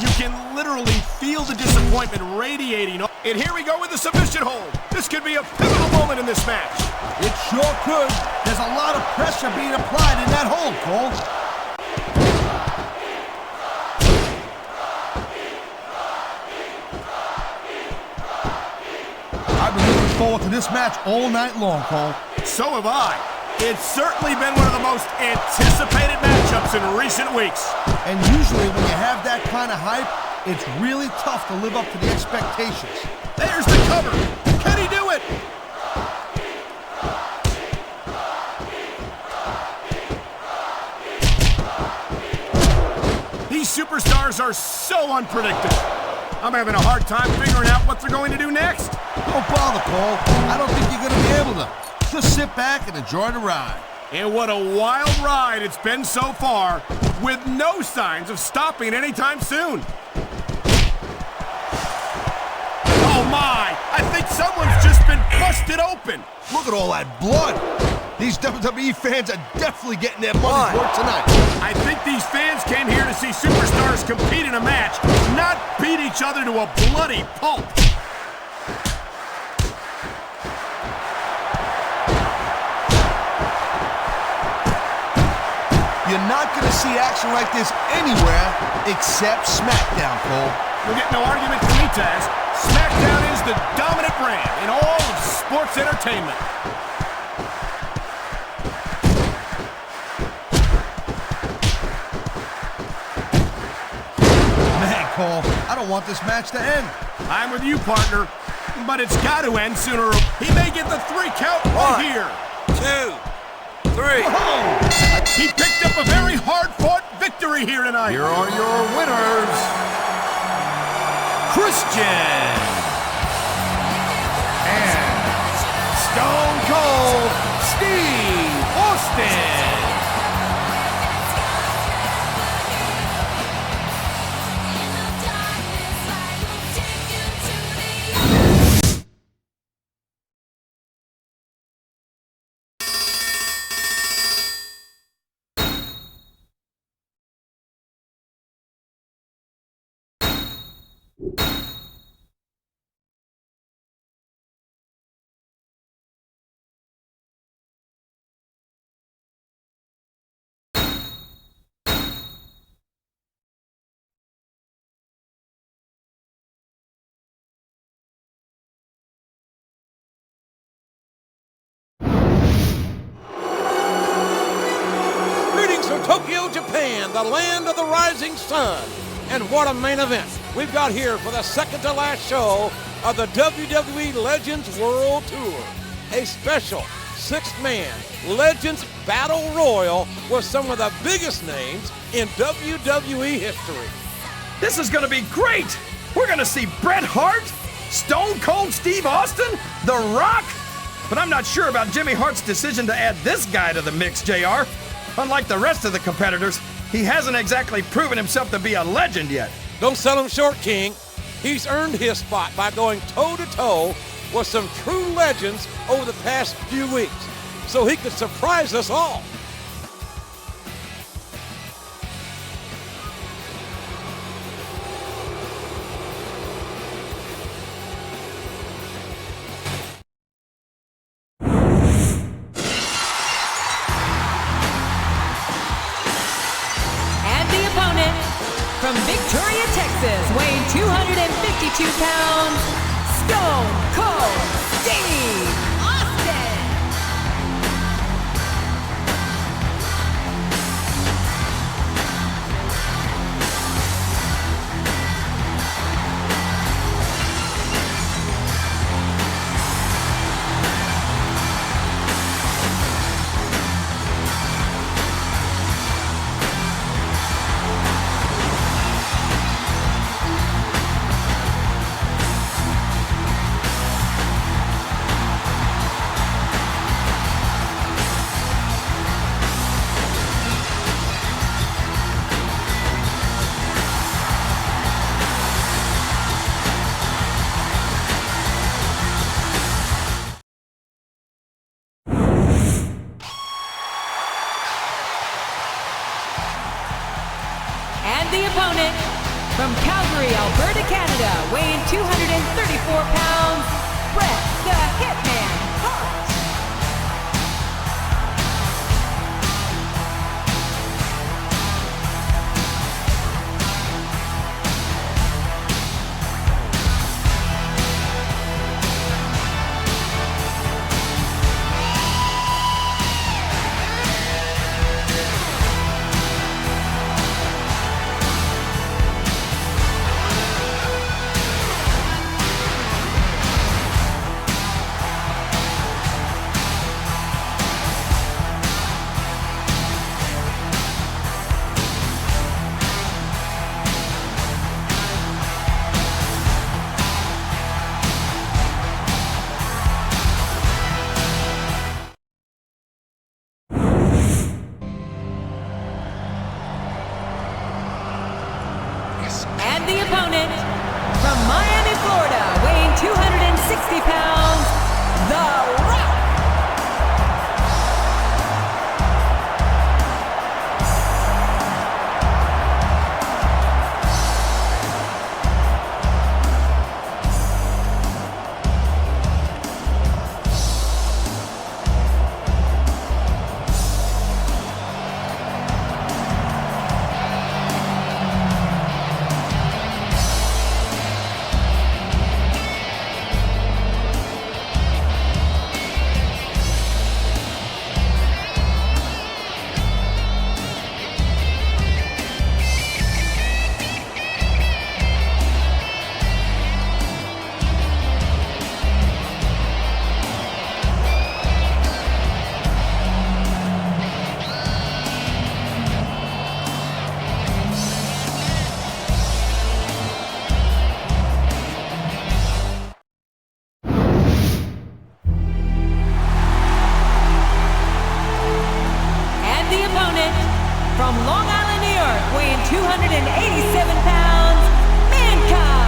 J: You can literally feel the disappointment radiating. And here we go with the submission hold. This could be a pivotal moment in this match.
K: It sure could. There's a lot of pressure being applied in that hold, Cole. I've been looking forward to this match all night long, Cole.
J: So have I. It's certainly been one of the most anticipated matchups in recent weeks.
K: And usually when you have that kind of hype, it's really tough to live up to the expectations.
J: There's the cover. Can he do it? These superstars are so unpredictable. I'm having a hard time figuring out what they're going to do next.
K: Don't bother, Cole. I don't think you're going to be able to. Just sit back and enjoy the ride.
J: And what a wild ride it's been so far, with no signs of stopping anytime soon. Oh my! I think someone's just been busted open.
K: Look at all that blood. These WWE fans are definitely getting their money's worth tonight.
J: I think these fans came here to see superstars compete in a match, not beat each other to a bloody pulp.
K: You're not going to see action like this anywhere except Smackdown, Cole.
J: You'll get no argument from me, Taz. Smackdown is the dominant brand in all of sports entertainment.
K: Man, Cole, I don't want this match to end.
J: I'm with you, partner, but it's got to end sooner. He may get the 3 count right here.
F: 2, 3.
K: Whoa!
J: He picked up a very hard-fought victory here tonight.
L: Here are your winners, Christian and Stone Cold Steve Austin.
D: From Tokyo, Japan, the land of the rising sun. And what a main event we've got here for the second to last show of the WWE Legends World Tour. A special 6-man Legends Battle Royal with some of the biggest names in WWE history.
E: This is going to be great. We're going to see Bret Hart, Stone Cold Steve Austin, The Rock. But I'm not sure about Jimmy Hart's decision to add this guy to the mix, JR. Unlike the rest of the competitors, he hasn't exactly proven himself to be a legend yet.
D: Don't sell him short, King. He's earned his spot by going toe-to-toe with some true legends over the past few weeks, so he could surprise us all.
M: From Victoria, Texas, weighing 252 pounds, Stone Cold Steve Austin. The opponent, from Calgary, Alberta, Canada, weighing 234 pounds, Bret the Hitman Hart. And the opponent, from Miami, Florida, weighing 260 pounds, The Rock. From Long Island, New York, weighing 287 pounds, Mankind.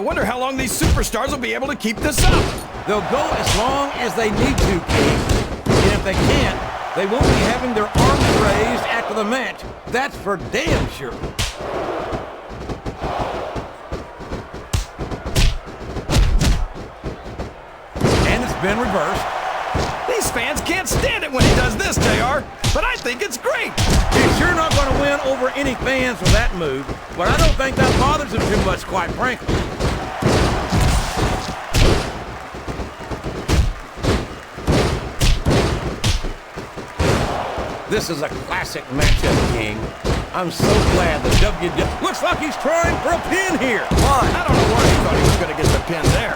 E: wonder how long these superstars will be able to keep this up.
D: They'll go as long as they need to, King. And if they can't, they won't be having their arms raised after the match. That's for damn sure. And it's been reversed.
E: These fans can't stand it when he does this, JR, but I think it's great.
D: He's sure not going to win over any fans with that move, but I don't think that bothers him too much, quite frankly. This is a classic matchup, King. I'm so glad the WWE... Looks like he's trying for a pin here.
E: Why? I don't know why he thought he was going to get the pin there.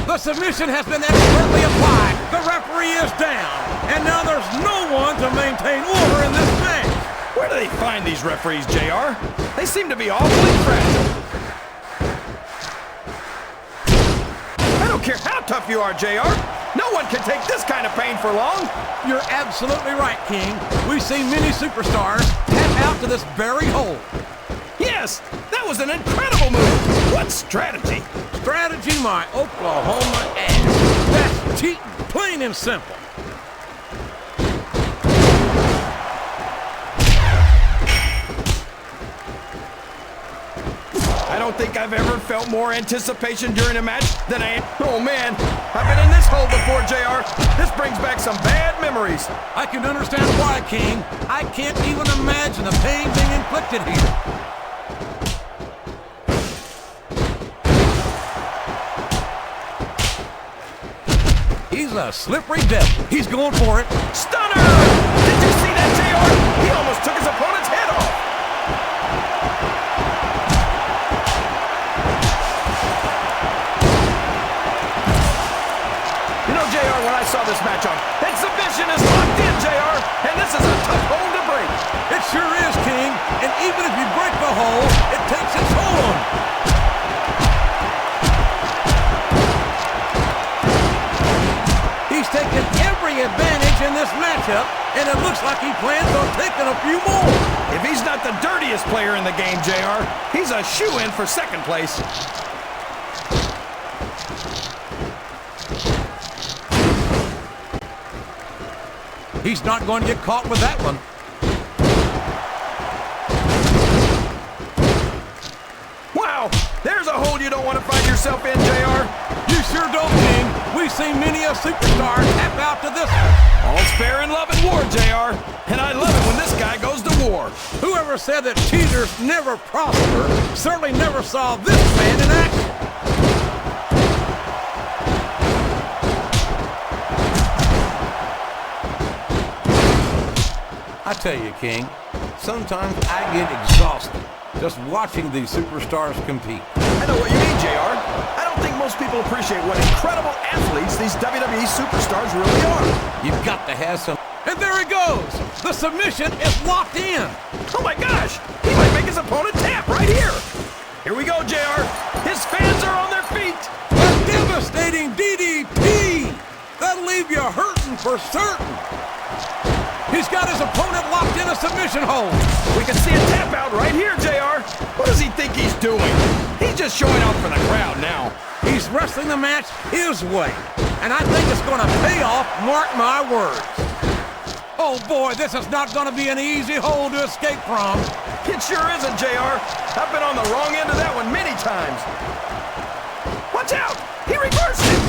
D: The submission has been expertly applied. The referee is down. And now there's no one to maintain order in this match.
E: Where do they find these referees, JR? They seem to be awfully fragile. I don't care how tough you are, JR. No one can take this kind of pain for long.
D: You're absolutely right, King. We've seen many superstars tap out to this very hole.
E: Yes, that was an incredible move. What strategy?
D: Strategy, my Oklahoma ass. That's cheating, plain and simple.
E: I don't think I've ever felt more anticipation during a match than I am. Oh man, I've been in this hole before, JR. This brings back some bad memories.
D: I can understand why, King. I can't even imagine the pain being inflicted here. He's a slippery devil. He's going for it.
E: Stunner! Did you see that, JR? He almost took his opponent's head off. You know, JR, when I saw this match on, exhibition is locked in, JR, and this is a tough hole to break.
D: It sure is, King. And even if you break the hole, it takes its toll on you. He's taken every advantage in this matchup, and it looks like he plans on taking a few more.
E: If he's not the dirtiest player in the game, JR, he's a shoo-in for second place.
D: He's not going to get caught with that one.
E: Wow, there's a hole you don't want to find yourself in, JR.
D: You sure don't, King. We've seen many a superstar tap out to this.
E: All's fair in love and war, JR. And I love it when this guy goes to war.
D: Whoever said that cheaters never prosper certainly never saw this man in action. I tell you, King, sometimes I get exhausted just watching these superstars compete.
E: I know what you mean, JR. I don't think most people appreciate what incredible athletes these WWE superstars really are.
D: You've got to have some... And there he goes! The submission is locked in!
E: Oh my gosh! He might make his opponent tap right here! Here we go, JR! His fans are on their feet!
D: A devastating DDT! That'll leave you hurting for certain! He's got his opponent locked in a submission hold.
E: We can see a tap out right here, JR. What does he think he's doing? He's just showing off for the crowd now.
D: He's wrestling the match his way. And I think it's going to pay off, mark my words. Oh boy, this is not going to be an easy hole to escape from.
E: It sure isn't, JR. I've been on the wrong end of that one many times. Watch out! He reversed it!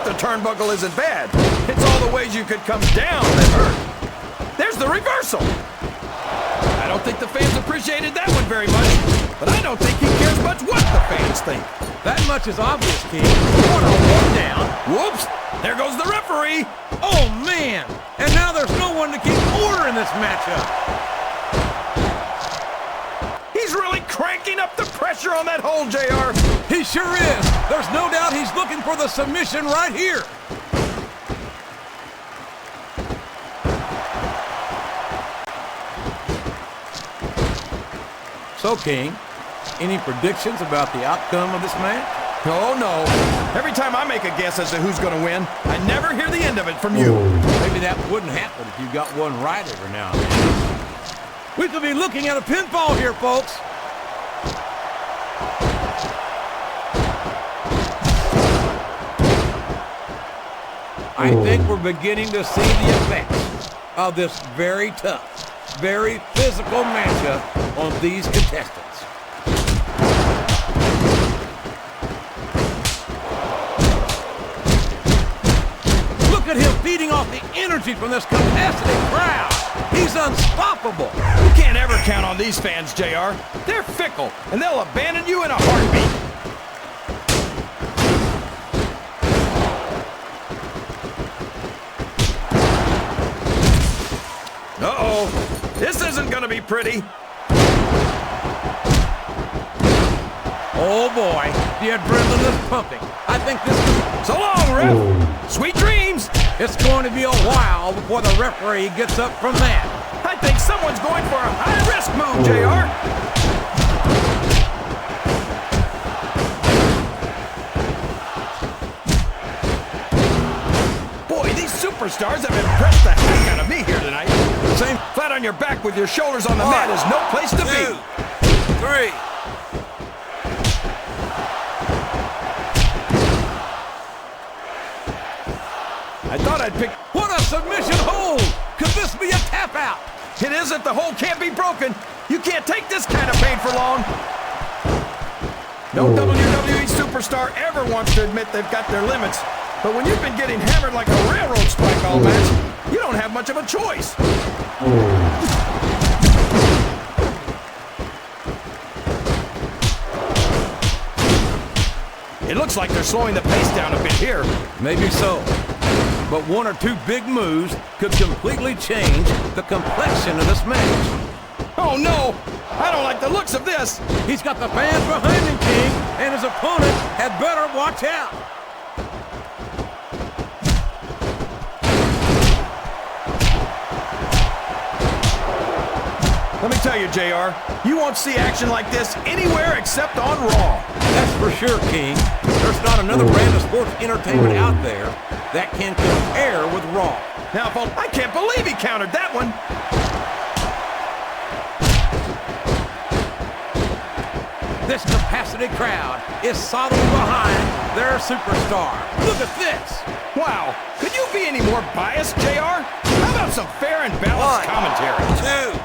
E: The turnbuckle isn't bad. It's all the ways you could come down that hurt. There's the reversal. I don't think the fans appreciated that one very much, but I don't think he cares much what the fans think.
D: That much is obvious, King. What a one down.
E: Whoops! There goes the referee.
D: Oh, man! And now there's no one to keep order in this matchup.
E: He's really cranking up the pressure on that hole, JR.
D: He sure is. There's no doubt he's looking for the submission right here. So, King, any predictions about the outcome of this match?
E: Oh, no. Every time I make a guess as to who's going to win, I never hear the end of it from you.
D: Maybe that wouldn't happen if you got one right every now and then. We could be looking at a pinfall here, folks. I think we're beginning to see the effects of this very tough, very physical matchup on these contestants. Look at him feeding off the energy from this capacity crowd. He's unstoppable.
E: You can't ever count on these fans, JR. They're fickle, and they'll abandon you in a heartbeat. Uh-oh, this isn't gonna be pretty.
D: Oh boy, the adrenaline is pumping. I think this is...
E: So long, ref. Sweet dreams.
D: It's going to be a while before the referee gets up from that.
E: I think someone's going for a high-risk move, JR. Boy, these superstars have impressed the heck out of me here tonight. Same flat on your back with your shoulders on the mat is no place to be.
F: 3.
E: I thought I'd pick...
D: What a submission hold! Could this be a tap out?
E: It isn't. The hold can't be broken. You can't take this kind of pain for long. No WWE superstar ever wants to admit they've got their limits. But when you've been getting hammered like a railroad spike all match, you don't have much of a choice. It looks like they're slowing the pace down a bit here.
D: Maybe so. But one or two big moves could completely change the complexion of this match.
E: Oh no! I don't like the looks of this!
D: He's got the fans behind him, King, and his opponent had better watch out.
E: Let me tell you, JR, you won't see action like this anywhere except on Raw.
D: That's for sure, King. There's not another brand of sports entertainment out there that can compare with Raw.
E: Now, I can't believe he countered that one.
D: This capacity crowd is solidly behind their superstar. Look at this.
E: Wow, could you be any more biased, JR? How about some fair and balanced commentary?
F: 2,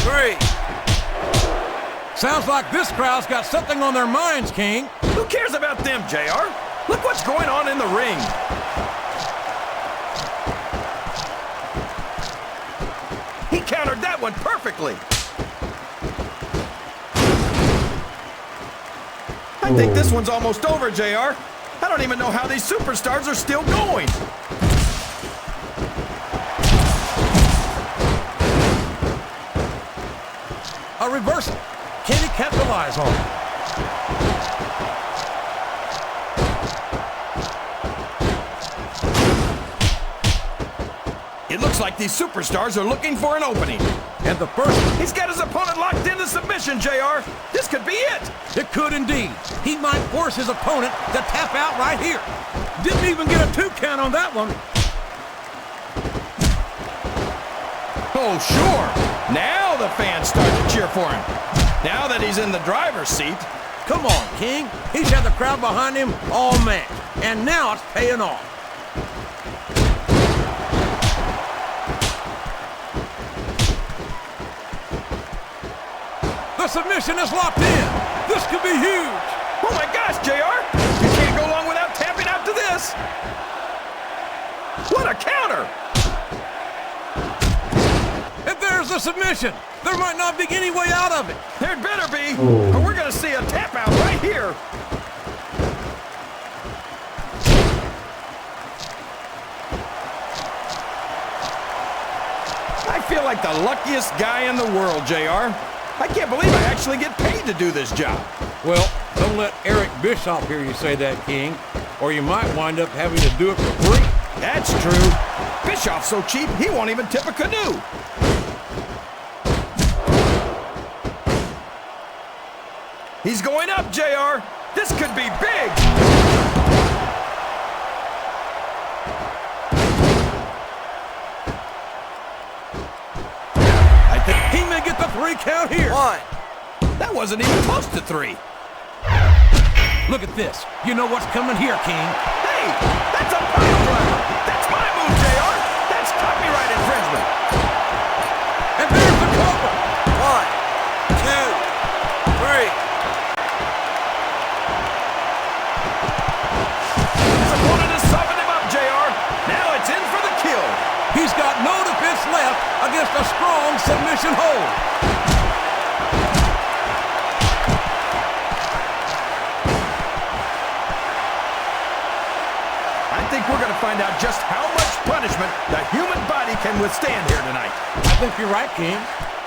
F: 3.
D: Sounds like this crowd's got something on their minds, King.
E: Who cares about them, JR? Look what's going on in the ring. He countered that one perfectly. I think this one's almost over, JR. I don't even know how these superstars are still going.
D: A reversal. Can he capitalize on it?
E: It looks like these superstars are looking for an opening.
D: And the first...
E: He's got his opponent locked into submission, JR. This could be it.
D: It could indeed. He might force his opponent to tap out right here. Didn't even get a 2 count on that one.
E: Oh, sure. Now the fans start to cheer for him. Now that he's in the driver's seat.
D: Come on, King. He's had the crowd behind him all match. And now it's paying off. The submission is locked in. This could be huge.
E: Oh my gosh, JR. You can't go long without tapping out to this. What a counter.
D: If there's a submission, there might not be any way out of it.
E: There'd better be, or we're going to see a tap out right here. I feel like the luckiest guy in the world, JR. I can't believe I actually get paid to do this job.
D: Well, don't let Eric Bischoff hear you say that, King, or you might wind up having to do it for free.
E: That's true. Bischoff's so cheap, he won't even tip a canoe. He's going up, JR. This could be big.
D: count here.
F: 1.
E: That wasn't even close to 3.
D: Look at this. You know what's coming here, King.
E: Hey, that's a pile driver. That's my move, JR. That's copyright infringement.
D: And there's the cover.
F: 1, 2, 3.
E: His opponent has softened him up, JR. Now it's in for the kill.
D: He's got no defense left against a strong submission hold.
E: I think we're going to find out just how much punishment the human body can withstand here tonight.
D: I think you're right, King.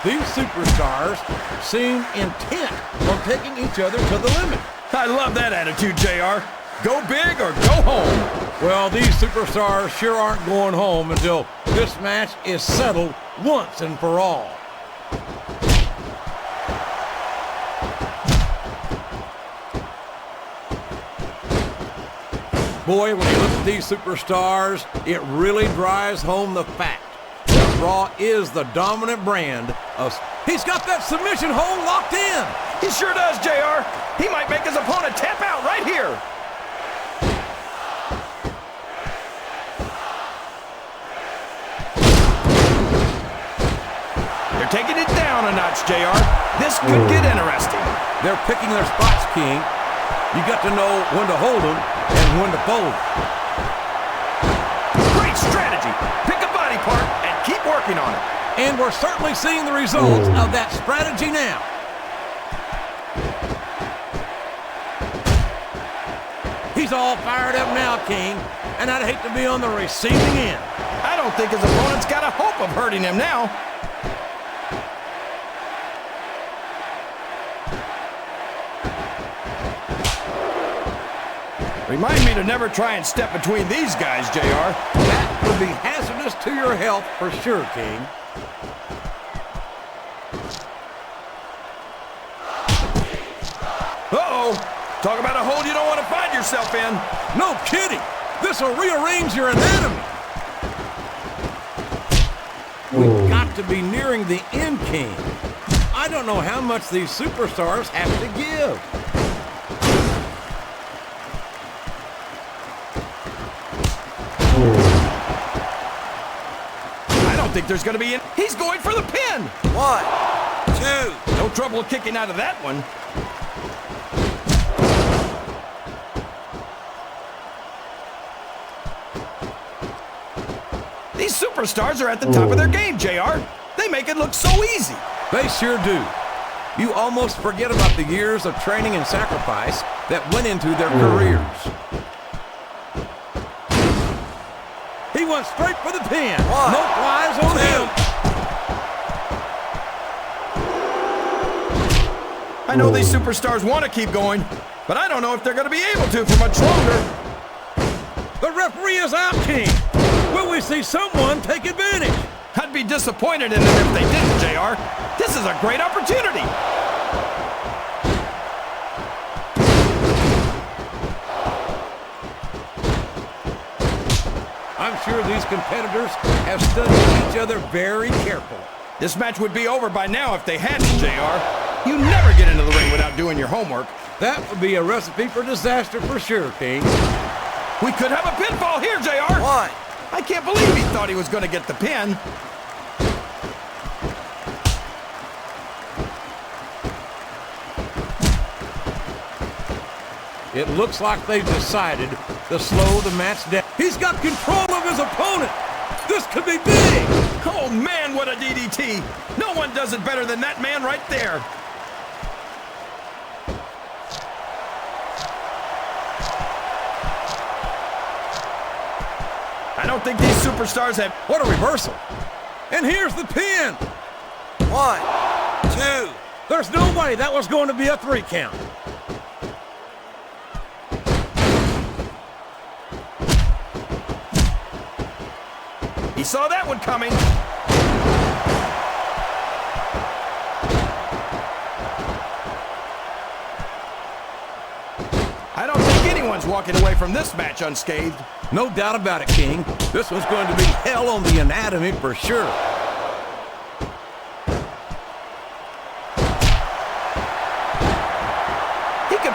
D: These superstars seem intent on taking each other to the limit.
E: I love that attitude, JR. Go big or go home.
D: Well, these superstars sure aren't going home until this match is settled once and for all. Boy, when you look at these superstars, it really drives home the fact that Raw is the dominant brand of... He's got that submission hold locked in!
E: He sure does, JR. He might make his opponent tap out right here. They're taking it down a notch, JR. This could get interesting.
D: They're picking their spots, King. You got to know when to hold them and when to fold.
E: Great strategy. Pick a body part and keep working on it.
D: And we're certainly seeing the results of that strategy now. He's all fired up now, King, and I'd hate to be on the receiving end.
E: I don't think his opponent's got a hope of hurting him now. Remind me to never try and step between these guys, JR.
D: That would be hazardous to your health for sure, King.
E: Uh-oh. Talk about a hole you don't want to find yourself in.
D: No kidding. This will rearrange your anatomy. We've got to be nearing the end, King. I don't know how much these superstars have to give.
E: I don't think there's going to be any... He's going for the pin.
F: 1, 2.
E: No trouble kicking out of that one. These superstars are at the top of their game, JR. They make it look so easy.
D: They sure do. You almost forget about the years of training and sacrifice that went into their careers. He went straight for the pin.
F: 1,
D: no flies on
F: 2.
D: him.
E: I know these superstars want to keep going, but I don't know if they're going to be able to for much longer.
D: The referee is out, King. Will we see someone take advantage?
E: I'd be disappointed in them if they didn't, JR. This is a great opportunity.
D: I'm sure these competitors have studied each other very carefully.
E: This match would be over by now if they hadn't, JR. You never get into the ring without doing your homework.
D: That would be a recipe for disaster for sure, King.
E: We could have a pinfall here, JR.
F: 1.
E: I can't believe he thought he was going to get the pin.
D: It looks like they've decided to slow the match down. He's got control of his opponent. This could be big.
E: Oh, man, what a DDT. No one does it better than that man right there. I don't think these superstars have...
D: What a reversal. And here's the pin.
F: 1, 2.
D: There's no way that was going to be a 3 count.
E: He saw that one coming. I don't think anyone's walking away from this match unscathed.
D: No doubt about it, King. This one's going to be hell on the anatomy for sure.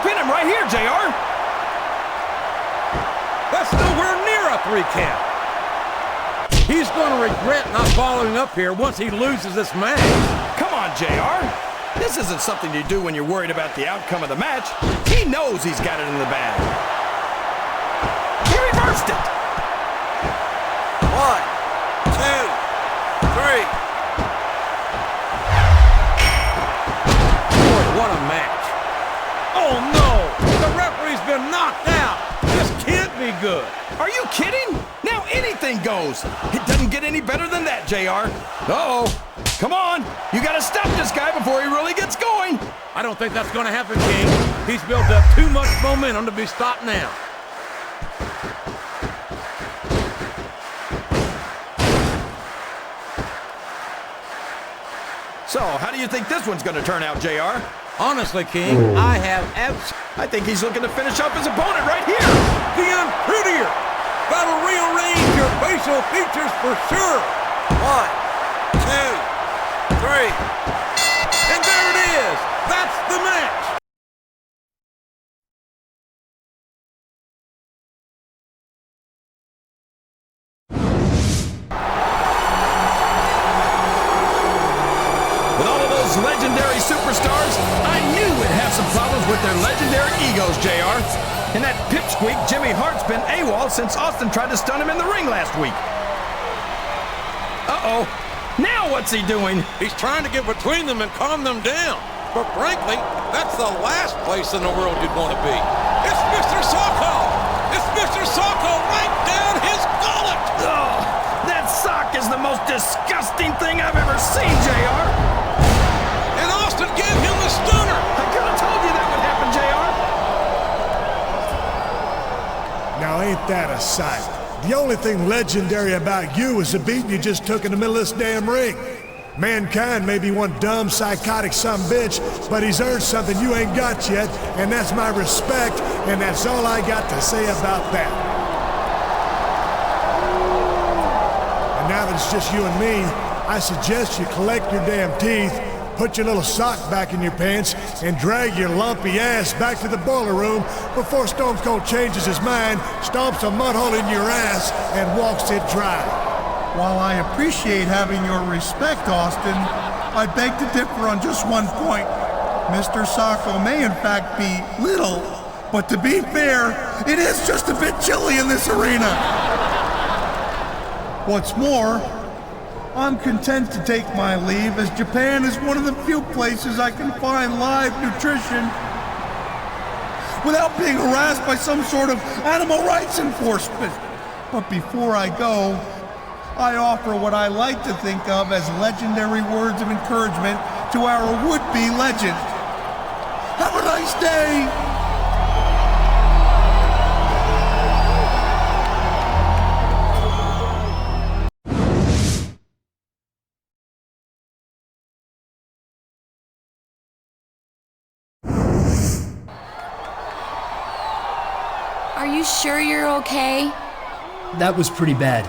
E: pin him right here, JR.
D: That's nowhere near a 3 count. He's going to regret not following up here once he loses this match.
E: Come on, JR. This isn't something you do when you're worried about the outcome of the match. He knows he's got it in the bag. He reversed it.
F: 1, 2, 3.
D: Boy, what a match. Oh no! The referee's been knocked out. This can't be good.
E: Are you kidding? Now anything goes. It doesn't get any better than that, JR. Uh-oh. Come on. You got to stop this guy before he really gets going.
D: I don't think that's going to happen, King. He's built up too much momentum to be stopped now.
E: So, how do you think this one's going to turn out, JR?
D: Honestly, King, I have
E: I think he's looking to finish off his opponent right here.
D: The unprettier. That'll rearrange your facial features for sure.
F: 1, 2, 3.
D: And there it is. That's the match.
E: With all of those legendary superstars, I knew we'd have some problems with their legendary egos, JR. And that pipsqueak Jimmy Hart's been AWOL since Austin tried to stun him in the ring last week. Uh-oh. Now what's he doing?
D: He's trying to get between them and calm them down. But frankly, that's the last place in the world you'd want to be. It's Mr. Socko! It's Mr. Socko right down his gullet!
E: Oh, that sock is the most disgusting thing I've ever seen, JR.
D: And Austin gave him the stunner!
E: I could have told you that would happen, JR.
H: Now ain't that a sight? The only thing legendary about you is the beating you just took in the middle of this damn ring. Mankind may be one dumb, psychotic sumbitch, but he's earned something you ain't got yet, and that's my respect, and that's all I got to say about that. And now that it's just you and me, I suggest you collect your damn teeth, put your little sock back in your pants, and drag your lumpy ass back to the boiler room before Stone Cold changes his mind, stomps a mud hole in your ass, and walks it dry.
I: While I appreciate having your respect, Austin, I beg to differ on just one point. Mr. Socko may in fact be little, but to be fair, it is just a bit chilly in this arena. What's more, I'm content to take my leave, as Japan is one of the few places I can find live nutrition without being harassed by some sort of animal rights enforcement. But before I go, I offer what I like to think of as legendary words of encouragement to our would-be legend. Have a nice day!
A: Are you sure you're okay?
B: That was pretty bad,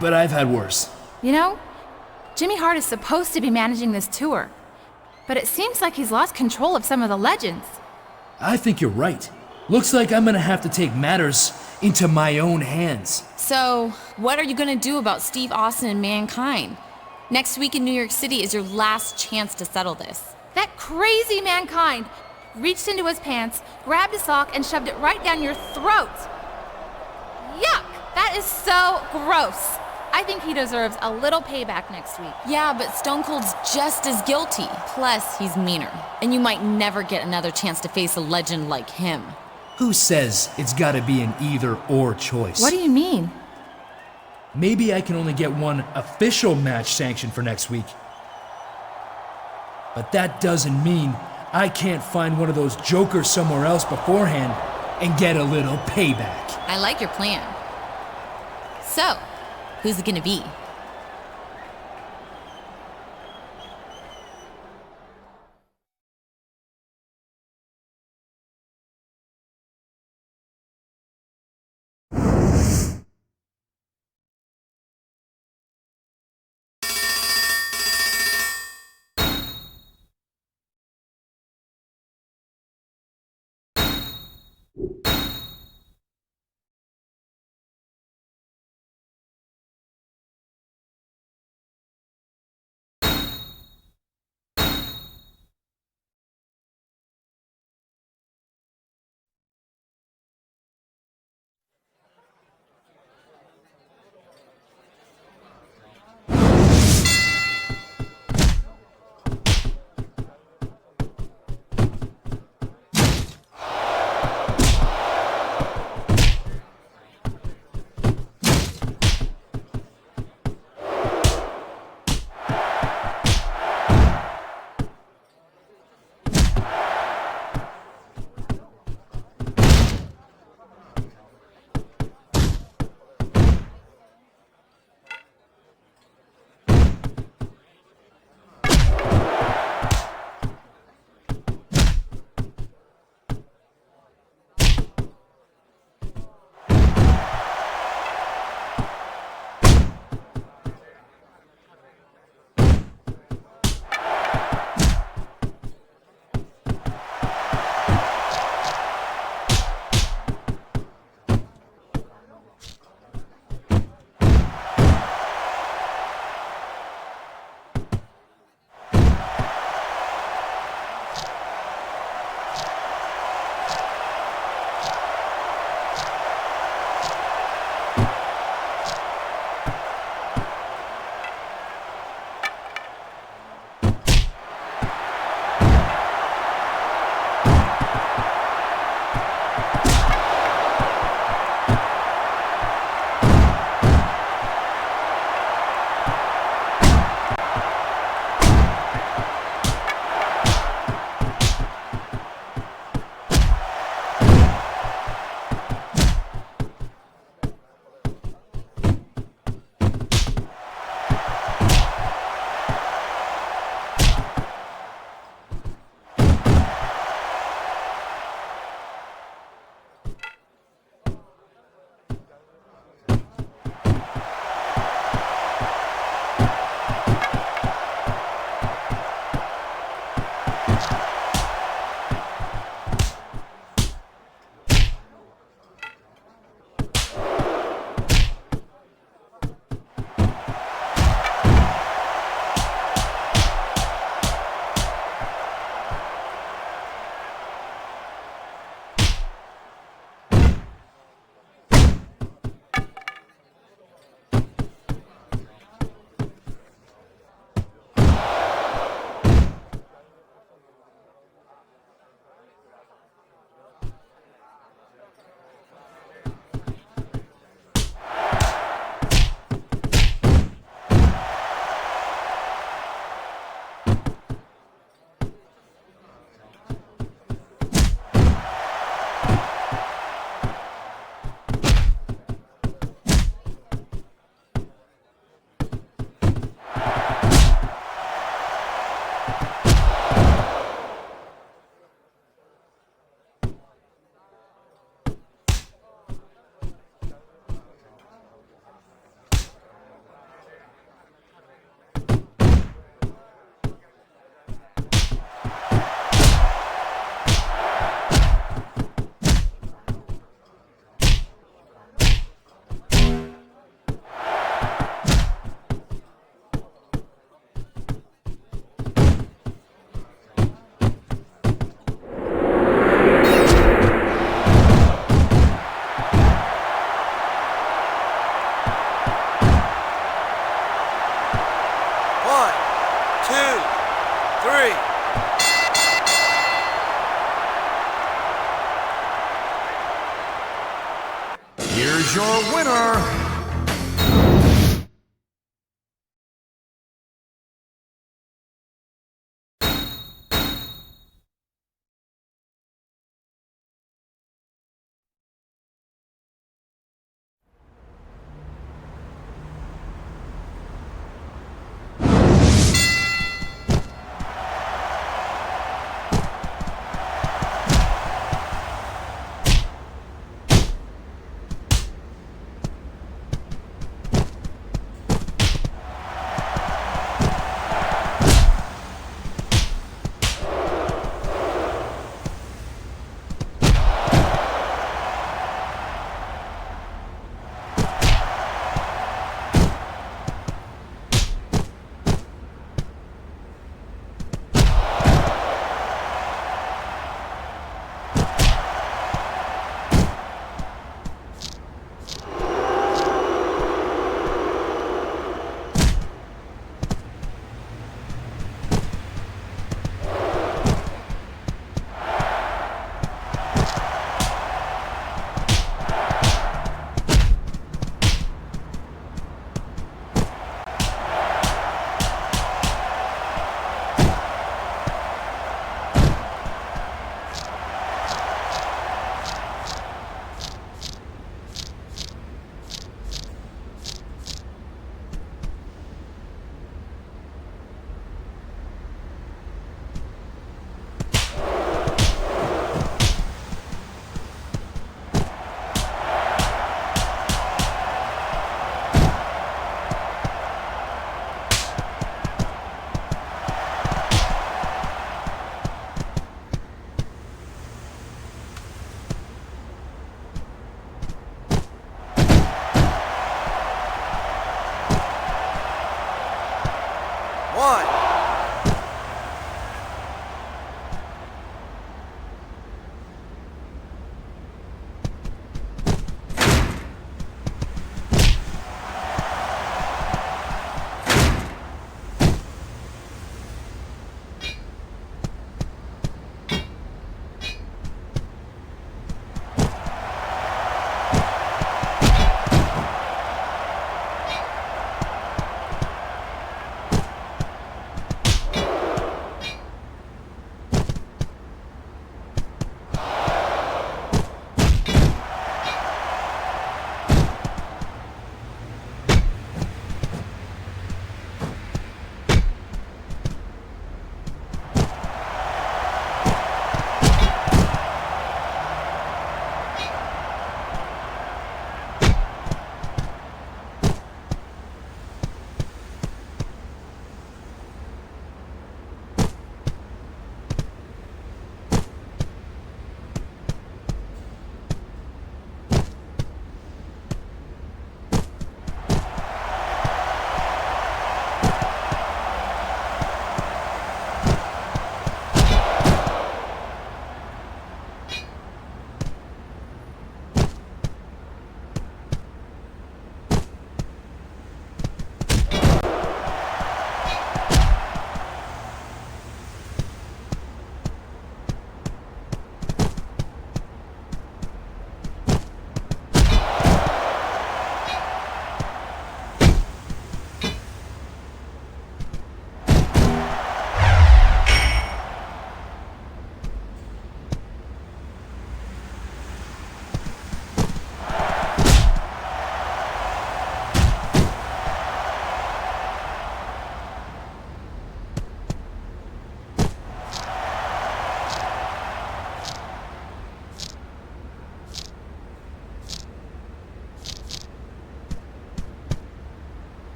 B: but I've had worse.
A: You know, Jimmy Hart is supposed to be managing this tour, but it seems like he's lost control of some of the legends.
B: I think you're right. Looks like I'm gonna have to take matters into my own hands.
A: So, what are you gonna do about Steve Austin and Mankind? Next week in New York City is your last chance to settle this. That crazy Mankind reached into his pants, grabbed a sock, and shoved it right down your throat. Yuck! That is so gross. I think he deserves a little payback next week. Yeah, but Stone Cold's just as guilty. Plus, he's meaner. And you might never get another chance to face a legend like him.
B: Who says it's gotta be an either-or choice?
A: What do you mean?
B: Maybe I can only get one official match sanctioned for next week. But that doesn't mean I can't find one of those jokers somewhere else beforehand and get a little payback.
A: I like your plan. So, who's it gonna be?
F: 3.
L: Here's your winner,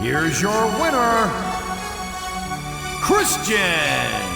L: Here's your winner, Christian.